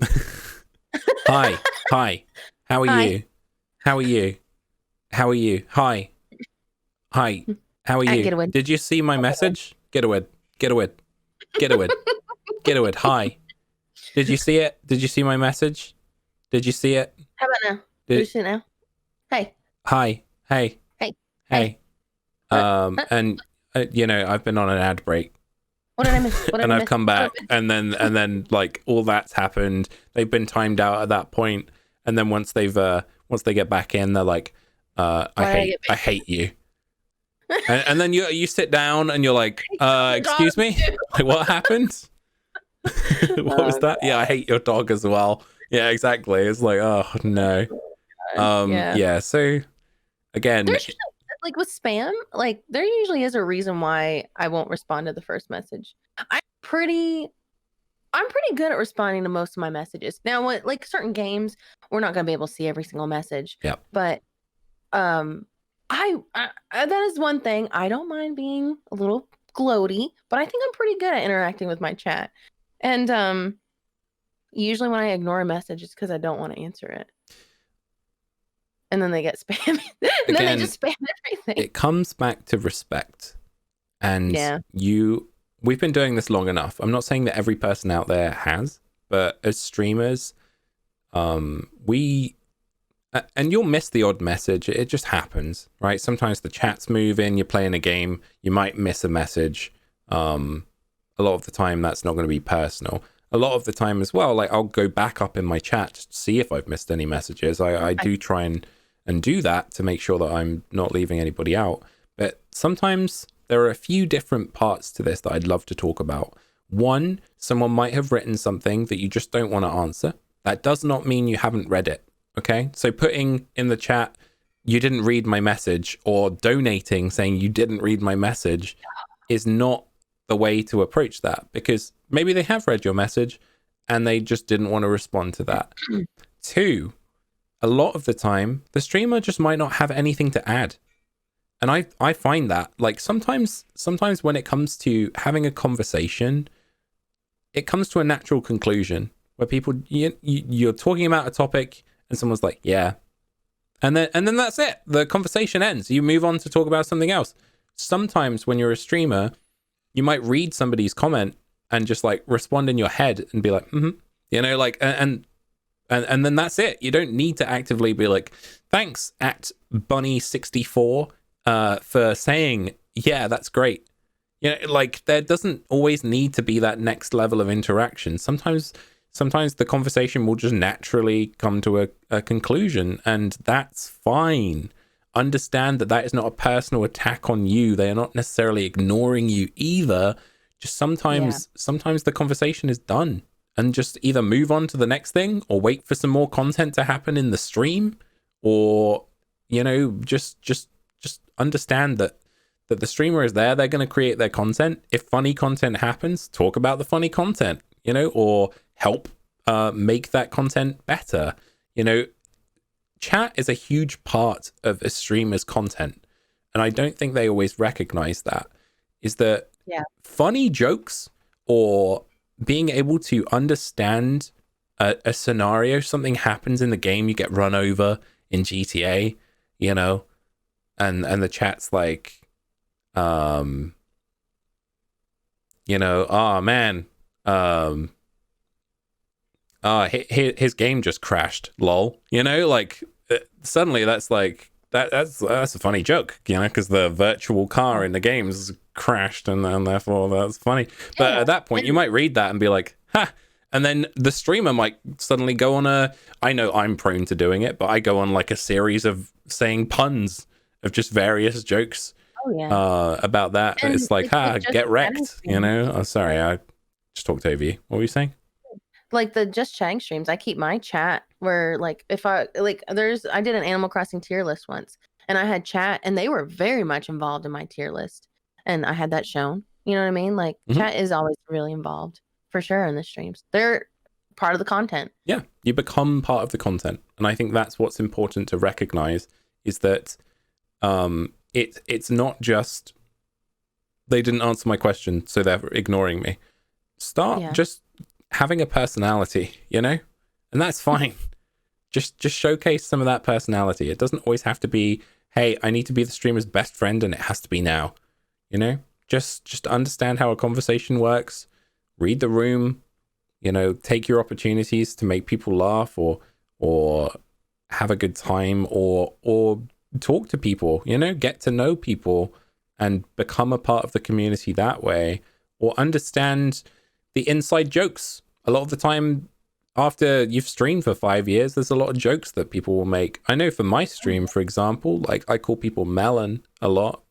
[SPEAKER 1] Hi. How are you? How are you? Hi. How are you?
[SPEAKER 2] Giddawid.
[SPEAKER 1] Did you see my message? Giddawid. Hi. Did you see it? Did you see my message? Did you see it?
[SPEAKER 2] How about now? Did you see it now? Hey.
[SPEAKER 1] Hi. Hey. And I've been on an ad break.
[SPEAKER 2] What did I miss?
[SPEAKER 1] And I've come back, and then like all that's happened. They've been timed out at that point, and then once they get back in, they're like, I hate you. And then you sit down and you're like, excuse me, like, what happened? What was that? Yeah, I hate your dog as well. Yeah, exactly. It's like, oh no. Yeah. So again,
[SPEAKER 2] like with spam, like there usually is a reason why I won't respond to the first message. I'm pretty good at responding to most of my messages. Now, like certain games, we're not gonna be able to see every single message.
[SPEAKER 1] Yeah.
[SPEAKER 2] But I that is one thing. I don't mind being a little gloaty, but I think I'm pretty good at interacting with my chat. And usually when I ignore a message, it's because I don't want to answer it. And then they get spammed. And then they just spam everything.
[SPEAKER 1] It comes back to respect. And we've been doing this long enough. I'm not saying that every person out there has, but as streamers, and you'll miss the odd message. It just happens, right? Sometimes the chat's moving, you're playing a game, you might miss a message. A lot of the time, that's not going to be personal. A lot of the time as well, like I'll go back up in my chat to see if I've missed any messages. I do try and do that to make sure that I'm not leaving anybody out. But sometimes there are a few different parts to this that I'd love to talk about. One, someone might have written something that you just don't want to answer. That does not mean you haven't read it. Okay, so putting in the chat, you didn't read my message, or donating saying you didn't read my message is not the way to approach that, because maybe they have read your message and they just didn't want to respond to that. Two, a lot of the time, the streamer just might not have anything to add. And I find that, like, sometimes when it comes to having a conversation, it comes to a natural conclusion where people, you're talking about a topic, and someone's like, yeah, And then that's it. The conversation ends. You move on to talk about something else. Sometimes when you're a streamer, you might read somebody's comment and just like respond in your head and be like, you know, like, and then that's it. You don't need to actively be like, thanks at Bunny64 for saying, yeah, that's great. You know, like there doesn't always need to be that next level of interaction. Sometimes the conversation will just naturally come to a conclusion, and that's fine. Understand that is not a personal attack on you. They are not necessarily ignoring you either. Just sometimes the conversation is done, and just either move on to the next thing or wait for some more content to happen in the stream, or, you know, just understand that the streamer is there. They're going to create their content. If funny content happens, talk about the funny content, you know, or help make that content better. You know, chat is a huge part of a streamer's content, and I don't think they always recognize that. Is that funny jokes or being able to understand a scenario, something happens in the game, you get run over in GTA, you know, and the chat's like, you know, oh man, his game just crashed, lol, you know, like suddenly that's like that's a funny joke, you know, because the virtual car in the games crashed, and therefore that's funny. But at that point you might read that and be like, ha, and then the streamer might suddenly go on I know I'm prone to doing it, but I go on like a series of saying puns of just various jokes about that. And it's like, get wrecked, you know. Oh, sorry, I just talked over you. What were you saying?
[SPEAKER 2] Like the Just Chatting streams, I keep my chat where, like, if I like, I did an Animal Crossing tier list once, and I had chat, and they were very much involved in my tier list, and I had that shown. You know what I mean? Like, chat is always really involved for sure in the streams. They're part of the content. Yeah,
[SPEAKER 1] you become part of the content, and I think that's what's important to recognize, is that it's not just they didn't answer my question, so they're ignoring me. Start just having a personality, you know, and that's fine. just showcase some of that personality. It doesn't always have to be, hey, I need to be the streamer's best friend and it has to be now, you know. Just understand how a conversation works, read the room, you know, take your opportunities to make people laugh or have a good time, or talk to people, you know, get to know people and become a part of the community that way, or understand the inside jokes. A lot of the time, after you've streamed for 5 years, there's a lot of jokes that people will make. I know for my stream, for example, like I call people melon a lot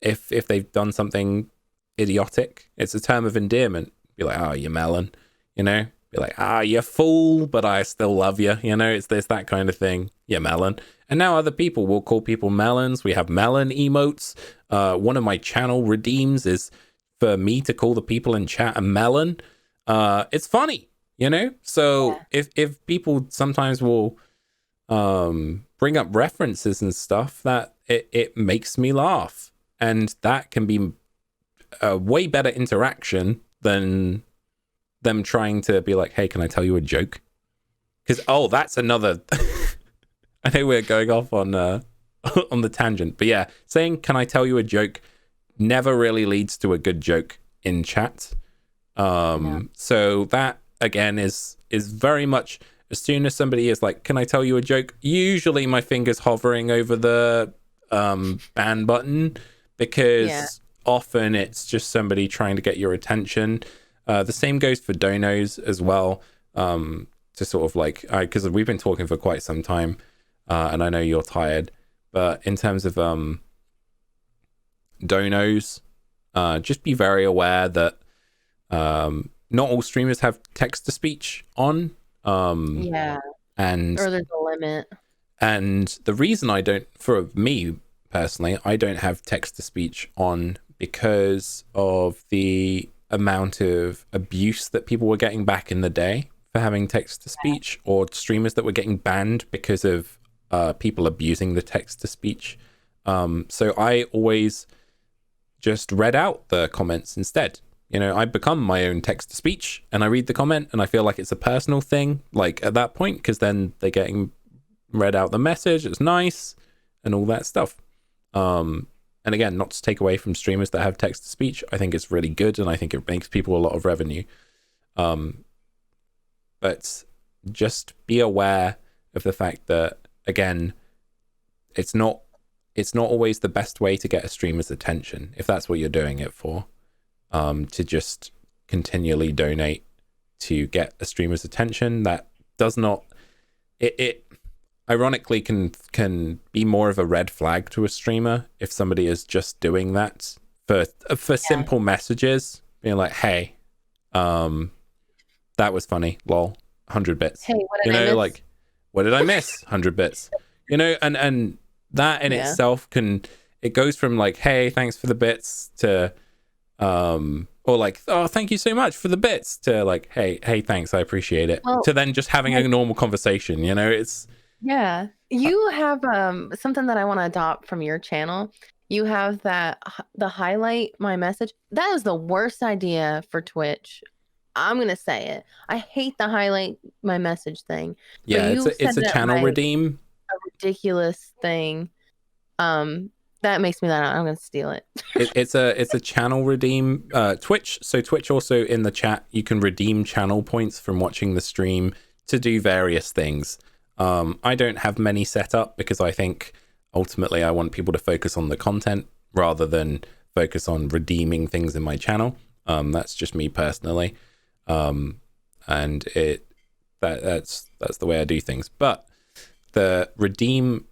[SPEAKER 1] if they've done something idiotic. It's a term of endearment. Be like, oh, you melon, you know. Be like, you fool, but I still love you, you know. It's that kind of thing. You melon. And now other people will call people melons. We have melon emotes. One of my channel redeems is for me to call the people in chat a melon. It's funny, you know. So if people sometimes will bring up references and stuff, that it makes me laugh, and that can be a way better interaction than them trying to be like, hey, can I tell you a joke? Because that's another I know we're going off on on the tangent, but yeah, saying can I tell you a joke never really leads to a good joke in chat. So that again is very much, as soon as somebody is like, can I tell you a joke, usually my finger's hovering over the ban button, because often it's just somebody trying to get your attention. The same goes for donos as well, to sort of like, because we've been talking for quite some time, and I know you're tired, but in terms of donos, just be very aware that not all streamers have text-to-speech on.
[SPEAKER 2] And or there's a limit.
[SPEAKER 1] And the reason I don't, for me personally, I don't have text-to-speech on because of the amount of abuse that people were getting back in the day for having text-to-speech, or streamers that were getting banned because of people abusing the text-to-speech. So I always just read out the comments instead. You know, I become my own text-to-speech, and I read the comment, and I feel like it's a personal thing, like at that point, because then they're getting read out the message. It's nice and all that stuff. And again, not to take away from streamers that have text to speech. I think it's really good, and I think it makes people a lot of revenue. But just be aware of the fact that, again, it's not always the best way to get a streamer's attention, if that's what you're doing it for, to just continually donate to get a streamer's attention. That does not, it ironically can be more of a red flag to a streamer if somebody is just doing that for simple messages, being like, hey, that was funny, lol, 100 bits.
[SPEAKER 2] Hey, what did I miss?
[SPEAKER 1] Like, what did I miss? 100 bits. And that in itself it goes from like, hey, thanks for the bits, to or like, oh, thank you so much for the bits, to like, hey, thanks, I appreciate it, to then just having a normal conversation. It's
[SPEAKER 2] you have something that I want to adopt from your channel. You have the highlight my message. That is the worst idea for Twitch. I'm gonna say it. I hate the highlight my message thing.
[SPEAKER 1] Yeah, it's a channel redeem.
[SPEAKER 2] A ridiculous thing. That makes me that I'm gonna steal it.
[SPEAKER 1] It's a channel redeem. Twitch. So Twitch also, in the chat, you can redeem channel points from watching the stream to do various things. I don't have many set up because I think ultimately I want people to focus on the content rather than focus on redeeming things in my channel. That's just me personally. And that's the way I do things. But the redeem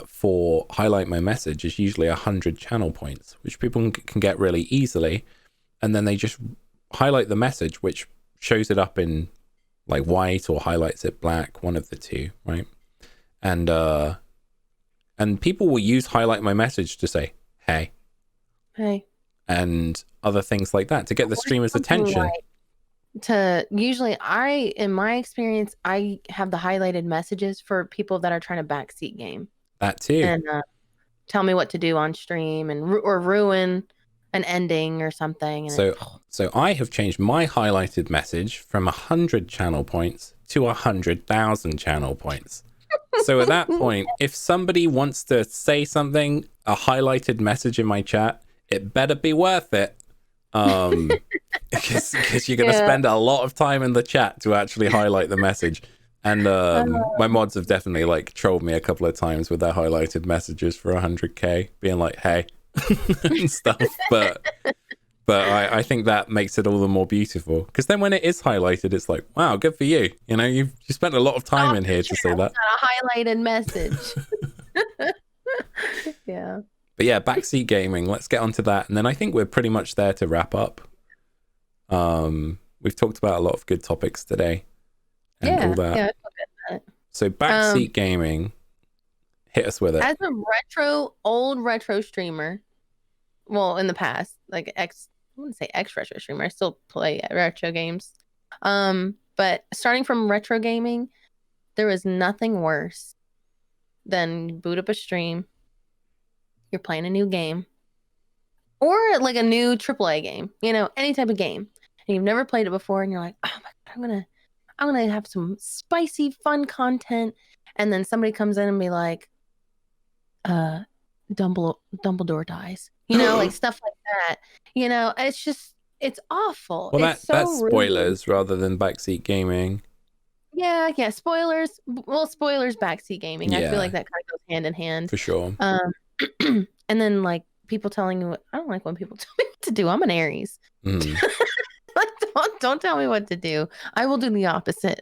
[SPEAKER 1] for highlight my message is usually 100 channel points, which people can get really easily, and then they just highlight the message, which shows it up in like white or highlights it black, one of the two, right? And people will use highlight my message to say hey, and other things like that to get the streamer's attention.
[SPEAKER 2] Usually in my experience, I have the highlighted messages for people that are trying to backseat game.
[SPEAKER 1] That too.
[SPEAKER 2] And tell me what to do on stream or ruin an ending or something. And
[SPEAKER 1] so I have changed my highlighted message from 100 channel points to 100,000 channel points. So at that point, if somebody wants to say something, a highlighted message in my chat, it better be worth it. Because you're going to spend a lot of time in the chat to actually highlight the message. And my mods have definitely like trolled me a couple of times with their highlighted messages for 100k, being like, hey, and stuff. But I think that makes it all the more beautiful, because then when it is highlighted, it's like, wow, good for you. You spent a lot of time in here to say that.
[SPEAKER 2] A highlighted message. Yeah.
[SPEAKER 1] But yeah, Backseat Gaming, let's get onto that. And then I think we're pretty much there to wrap up. We've talked about a lot of good topics today. And all that. Yeah, I feel good about it. So Backseat Gaming, hit us with it.
[SPEAKER 2] As a old retro streamer, well, in the past, like I wouldn't say ex-retro streamer, I still play retro games. But starting from retro gaming, there was nothing worse than boot up a stream. You're playing a new game, or like a new AAA game, any type of game, and you've never played it before, and you're like, oh my God, I'm gonna have some spicy, fun content, and then somebody comes in and be like, Dumbledore dies, like stuff like that. It's awful.
[SPEAKER 1] Well,
[SPEAKER 2] that's
[SPEAKER 1] spoilers rather than Backseat Gaming.
[SPEAKER 2] Yeah, spoilers. Well, spoilers, Backseat Gaming. I feel like that kind of goes hand in hand
[SPEAKER 1] for sure.
[SPEAKER 2] And then like people telling you, I don't like when people tell me what to do. I'm an Aries. Like, don't tell me what to do. I will do the opposite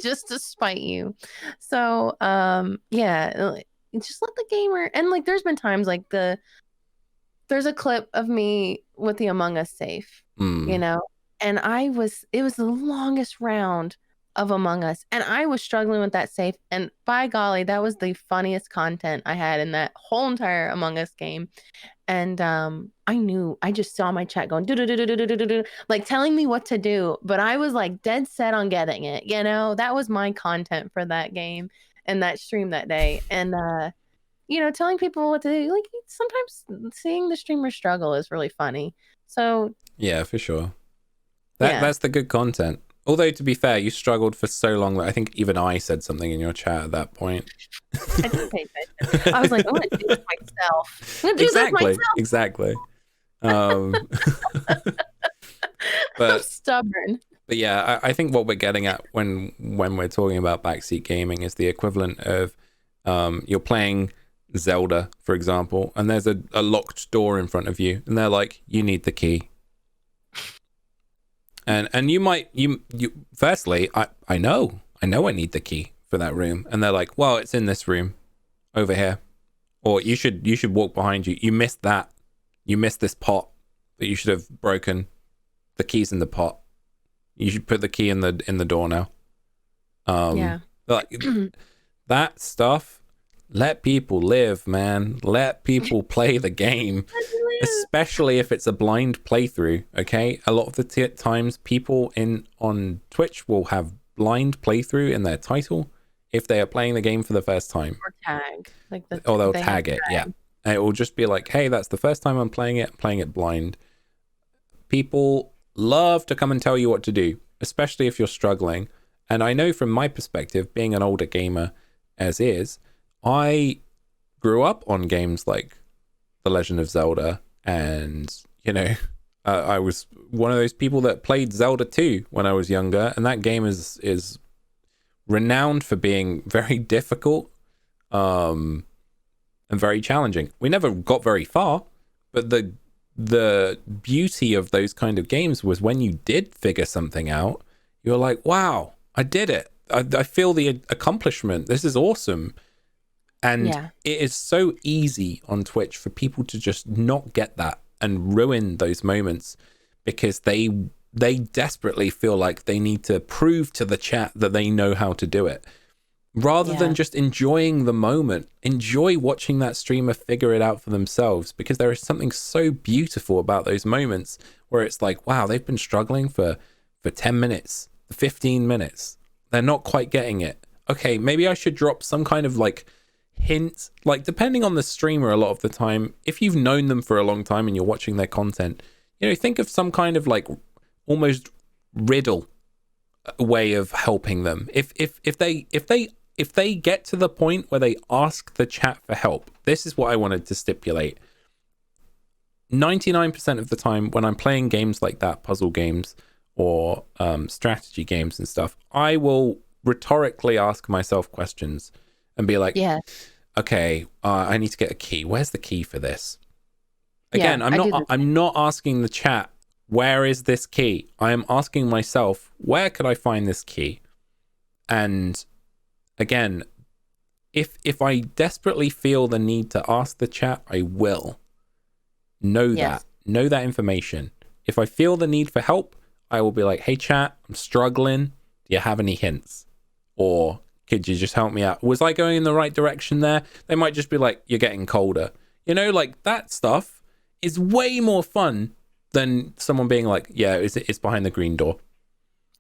[SPEAKER 2] just to spite you. So just let the gamer, and like there's been times like there's a clip of me with the Among Us safe, and it was the longest round of Among Us, and I was struggling with that safe, and by golly, that was the funniest content I had in that whole entire Among Us game. And I just saw my chat going like telling me what to do, but I was like dead set on getting it. That was my content for that game and that stream that day. And telling people what to do, like sometimes seeing the streamer struggle is really funny. So
[SPEAKER 1] yeah, for sure. That's the good content. Although, to be fair, you struggled for so long that I think even I said something in your chat at that point.
[SPEAKER 2] I didn't pay attention. I was like, I'm going to do this myself. I'm going to do this myself.
[SPEAKER 1] Exactly.
[SPEAKER 2] I'm
[SPEAKER 1] But
[SPEAKER 2] stubborn.
[SPEAKER 1] But yeah, I think what we're getting at when we're talking about backseat gaming is the equivalent of you're playing Zelda, for example, and there's a locked door in front of you, and they're like, you need the key. And you firstly, I know I need the key for that room, and they're like, well, it's in this room over here, or you should walk behind you. You missed that. You missed this pot that you should have broken. The key's in the pot. You should put the key in the door now. Like that stuff. Let people live, man. Let people play the game, especially if it's a blind playthrough. Okay, a lot of the times people on Twitch will have blind playthrough in their title if they are playing the game for the first time.
[SPEAKER 2] Or tag, like
[SPEAKER 1] or they'll tag it. Yeah, and it will just be like, hey, that's the first time I'm playing it blind. People love to come and tell you what to do, especially if you're struggling. And I know from my perspective, being an older gamer as is, I grew up on games like The Legend of Zelda, and I was one of those people that played Zelda 2 when I was younger, and that game is renowned for being very difficult and very challenging. We never got very far, but the beauty of those kind of games was when you did figure something out, you're like, wow, I did it. I feel the accomplishment. This is awesome. And it is so easy on Twitch for people to just not get that and ruin those moments because they desperately feel like they need to prove to the chat that they know how to do it. Rather than just enjoying the moment, enjoy watching that streamer figure it out for themselves, because there is something so beautiful about those moments where it's like, wow, they've been struggling for 10 minutes, 15 minutes. They're not quite getting it. Okay, maybe I should drop some kind of like hint, like depending on the streamer a lot of the time, if you've known them for a long time and you're watching their content, think of some kind of like almost riddle way of helping them. If they get to the point where they ask the chat for help, this is what I wanted to stipulate. 99% of the time when I'm playing games like that, puzzle games or strategy games and stuff, I will rhetorically ask myself questions and be like, okay, I need to get a key. Where's the key for this? Again, I'm not asking the chat, where is this key? I am asking myself, where could I find this key? And again, if I desperately feel the need to ask the chat, I will. Know that information. If I feel the need for help, I will be like, hey chat, I'm struggling. Do you have any hints? Or could you just help me out? Was I going in the right direction there? They might just be like, you're getting colder. Like that stuff is way more fun than someone being like, yeah, it's behind the green door.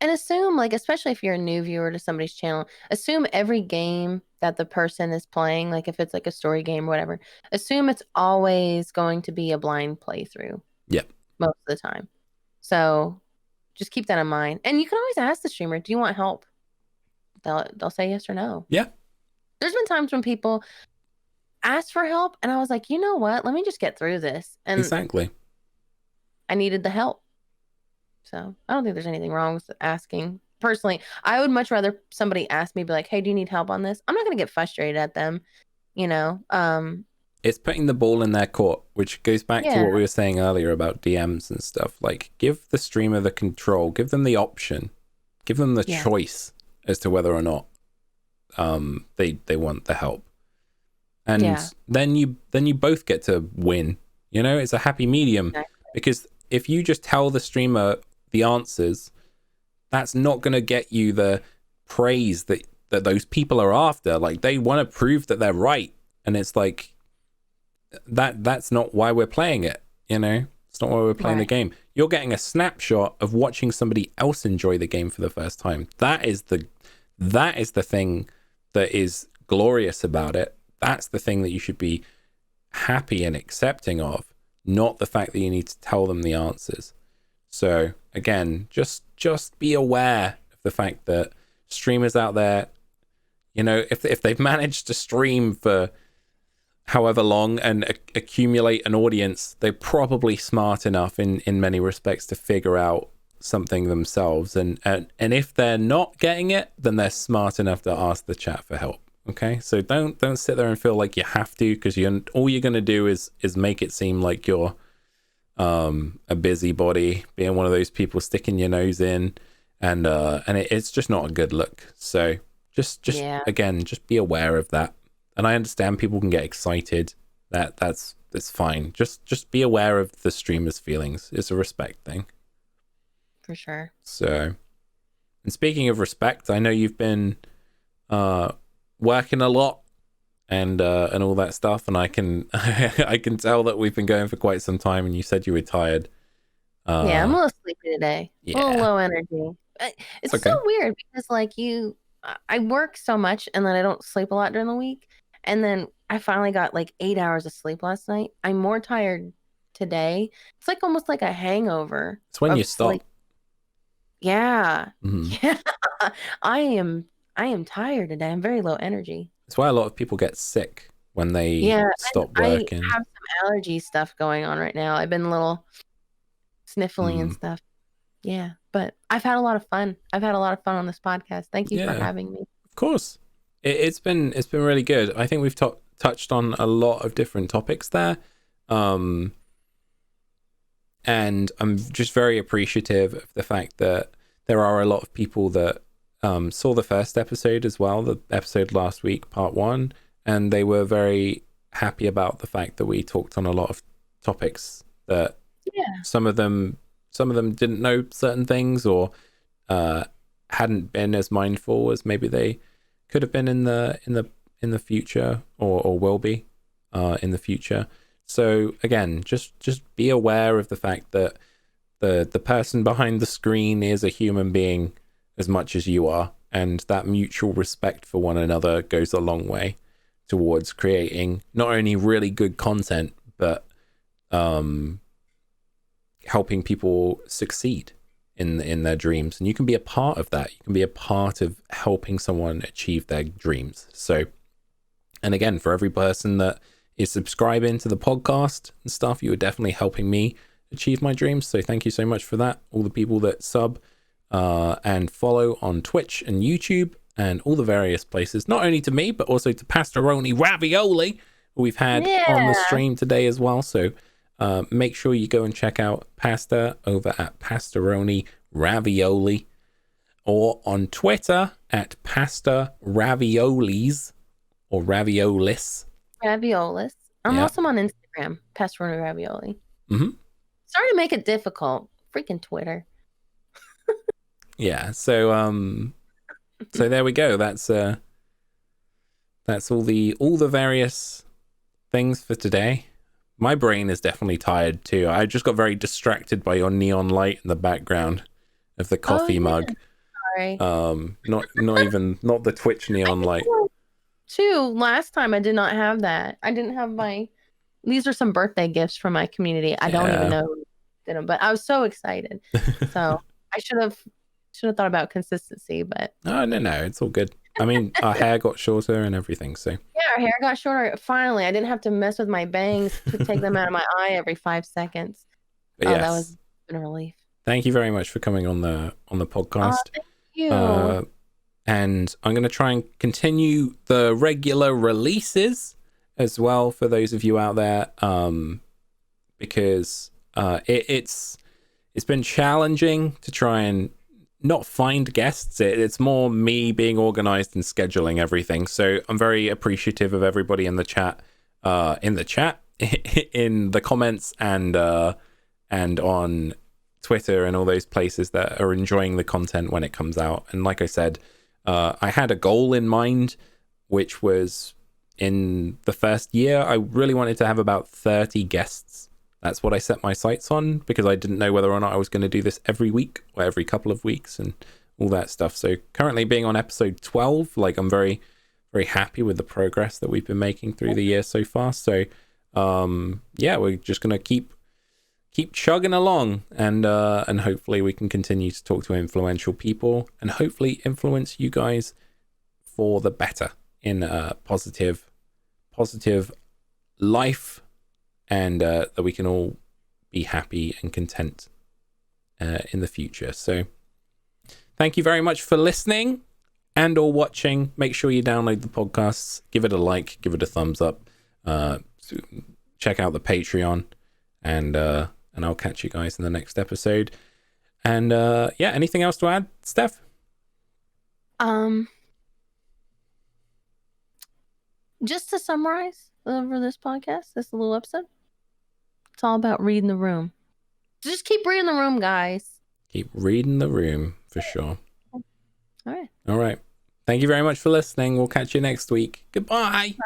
[SPEAKER 2] And assume, like, especially if you're a new viewer to somebody's channel, assume every game that the person is playing, like if it's like a story game or whatever, assume it's always going to be a blind playthrough.
[SPEAKER 1] Yeah.
[SPEAKER 2] Most of the time. So just keep that in mind. And you can always ask the streamer, do you want help? They'll say yes or no.
[SPEAKER 1] Yeah.
[SPEAKER 2] There's been times when people asked for help and I was like, you know what? Let me just get through this. And
[SPEAKER 1] exactly.
[SPEAKER 2] I needed the help. So I don't think there's anything wrong with asking. Personally, I would much rather somebody ask me, be like, hey, do you need help on this? I'm not going to get frustrated at them,
[SPEAKER 1] It's putting the ball in their court, which goes back to what we were saying earlier about DMs and stuff. Like, give the streamer the control, give them the option, give them the choice as to whether or not they want the help. And then you both get to win. It's a happy medium. Exactly. Because if you just tell the streamer the answers, that's not going to get you the praise that those people are after. Like, they want to prove that they're right. And it's like, that's not why we're playing it. It's not why we're playing the game. You're getting a snapshot of watching somebody else enjoy the game for the first time. That is the thing that is glorious about it. That's the thing that you should be happy and accepting of, not the fact that you need to tell them the answers. So again, just be aware of the fact that streamers out there, you know, if they've managed to stream for however long and accumulate an audience, they're probably smart enough in many respects to figure out something themselves. And if they're not getting it, then they're smart enough to ask the chat for help. Okay, so don't sit there and feel like you have to, because all you're gonna do is make it seem like you're a busybody, being one of those people sticking your nose in, and it's just not a good look. So just again, just be aware of that. And I understand people can get excited. That's fine. Just be aware of the streamer's feelings. It's a respect thing.
[SPEAKER 2] For sure.
[SPEAKER 1] So, and speaking of respect, I know you've been working a lot and all that stuff, and I can I can tell that we've been going for quite some time, and you said you were tired.
[SPEAKER 2] Yeah, I'm a little sleepy today.
[SPEAKER 1] Yeah.
[SPEAKER 2] A little low energy. It's
[SPEAKER 1] okay.
[SPEAKER 2] so weird because like I work so much and then I don't sleep a lot during the week, and then I finally got like 8 hours of sleep last night. I'm more tired today. It's like almost like a hangover.
[SPEAKER 1] It's when you stop.
[SPEAKER 2] Yeah.
[SPEAKER 1] Mm-hmm.
[SPEAKER 2] Yeah. I am tired today. I'm very low energy.
[SPEAKER 1] That's why a lot of people get sick when they stop working.
[SPEAKER 2] I have some allergy stuff going on right now. I've been a little sniffling and stuff. Yeah, but I've had a lot of fun. I've had a lot of fun on this podcast. Thank you for having me.
[SPEAKER 1] Of course. It's been really good. I think we've touched on a lot of different topics there. And I'm just very appreciative of the fact that there are a lot of people that saw the first episode as well, the episode last week, part 1, and they were very happy about the fact that we talked on a lot of topics that some of them didn't know certain things, or hadn't been as mindful as maybe they could have been in the future, or will be in the future. So again, just be aware of the fact that the person behind the screen is a human being as much as you are, and that mutual respect for one another goes a long way towards creating not only really good content, but helping people succeed in their dreams. And you can be a part of that. You can be a part of helping someone achieve their dreams. So, and again, for every person that is subscribing to the podcast and stuff, you are definitely helping me achieve my dreams. So thank you so much for that. All the people that sub and follow on Twitch and YouTube and all the various places, not only to me, but also to PastaroniRavioli, who we've had on the stream today as well. So make sure you go and check out Pasta over at PastaroniRavioli, or on Twitter at PastarRaviolis or Raviolis.
[SPEAKER 2] Raviolis. I'm also on Instagram, PastaroniRavioli.
[SPEAKER 1] Mm-hmm.
[SPEAKER 2] Sorry to make it difficult. Freaking Twitter.
[SPEAKER 1] Yeah. So so there we go. That's all the various things for today. My brain is definitely tired too. I just got very distracted by your neon light in the background of the coffee mug.
[SPEAKER 2] Sorry.
[SPEAKER 1] Not the Twitch neon light.
[SPEAKER 2] Last time I did not have that. I didn't have these are some birthday gifts from my community. I don't even know who did them, but I was so excited. So I should have thought about consistency, but
[SPEAKER 1] no, it's all good. I mean, our hair got shorter and everything, so
[SPEAKER 2] yeah, our hair got shorter. Finally, I didn't have to mess with my bangs to take them out of my eye every 5 seconds.
[SPEAKER 1] But yes,
[SPEAKER 2] that was a relief.
[SPEAKER 1] Thank you very much for coming on the podcast.
[SPEAKER 2] Thank you.
[SPEAKER 1] And I'm going to try and continue the regular releases as well for those of you out there, because it's been challenging to try and not find guests. It's more me being organized and scheduling everything. So I'm very appreciative of everybody in the chat, in the comments, and on Twitter and all those places that are enjoying the content when it comes out. And like I said, I had a goal in mind, which was in the first year, I really wanted to have about 30 guests. That's what I set my sights on, because I didn't know whether or not I was going to do this every week or every couple of weeks and all that stuff. So currently being on episode 12, like, I'm very, very happy with the progress that we've been making through the year so far. So, yeah, we're just going to keep keep chugging along, and hopefully we can continue to talk to influential people and hopefully influence you guys for the better in a positive life, and that we can all be happy and content in the future. So thank you very much for listening and or watching. Make sure you download the podcasts, give it a like, give it a thumbs up, check out the Patreon, and I'll catch you guys in the next episode. And yeah, anything else to add, Steph?
[SPEAKER 2] Just to summarize over this podcast, this little episode, it's all about reading the room. Just keep reading the room, guys.
[SPEAKER 1] Keep reading the room, for sure.
[SPEAKER 2] All right.
[SPEAKER 1] All right. Thank you very much for listening. We'll catch you next week. Goodbye.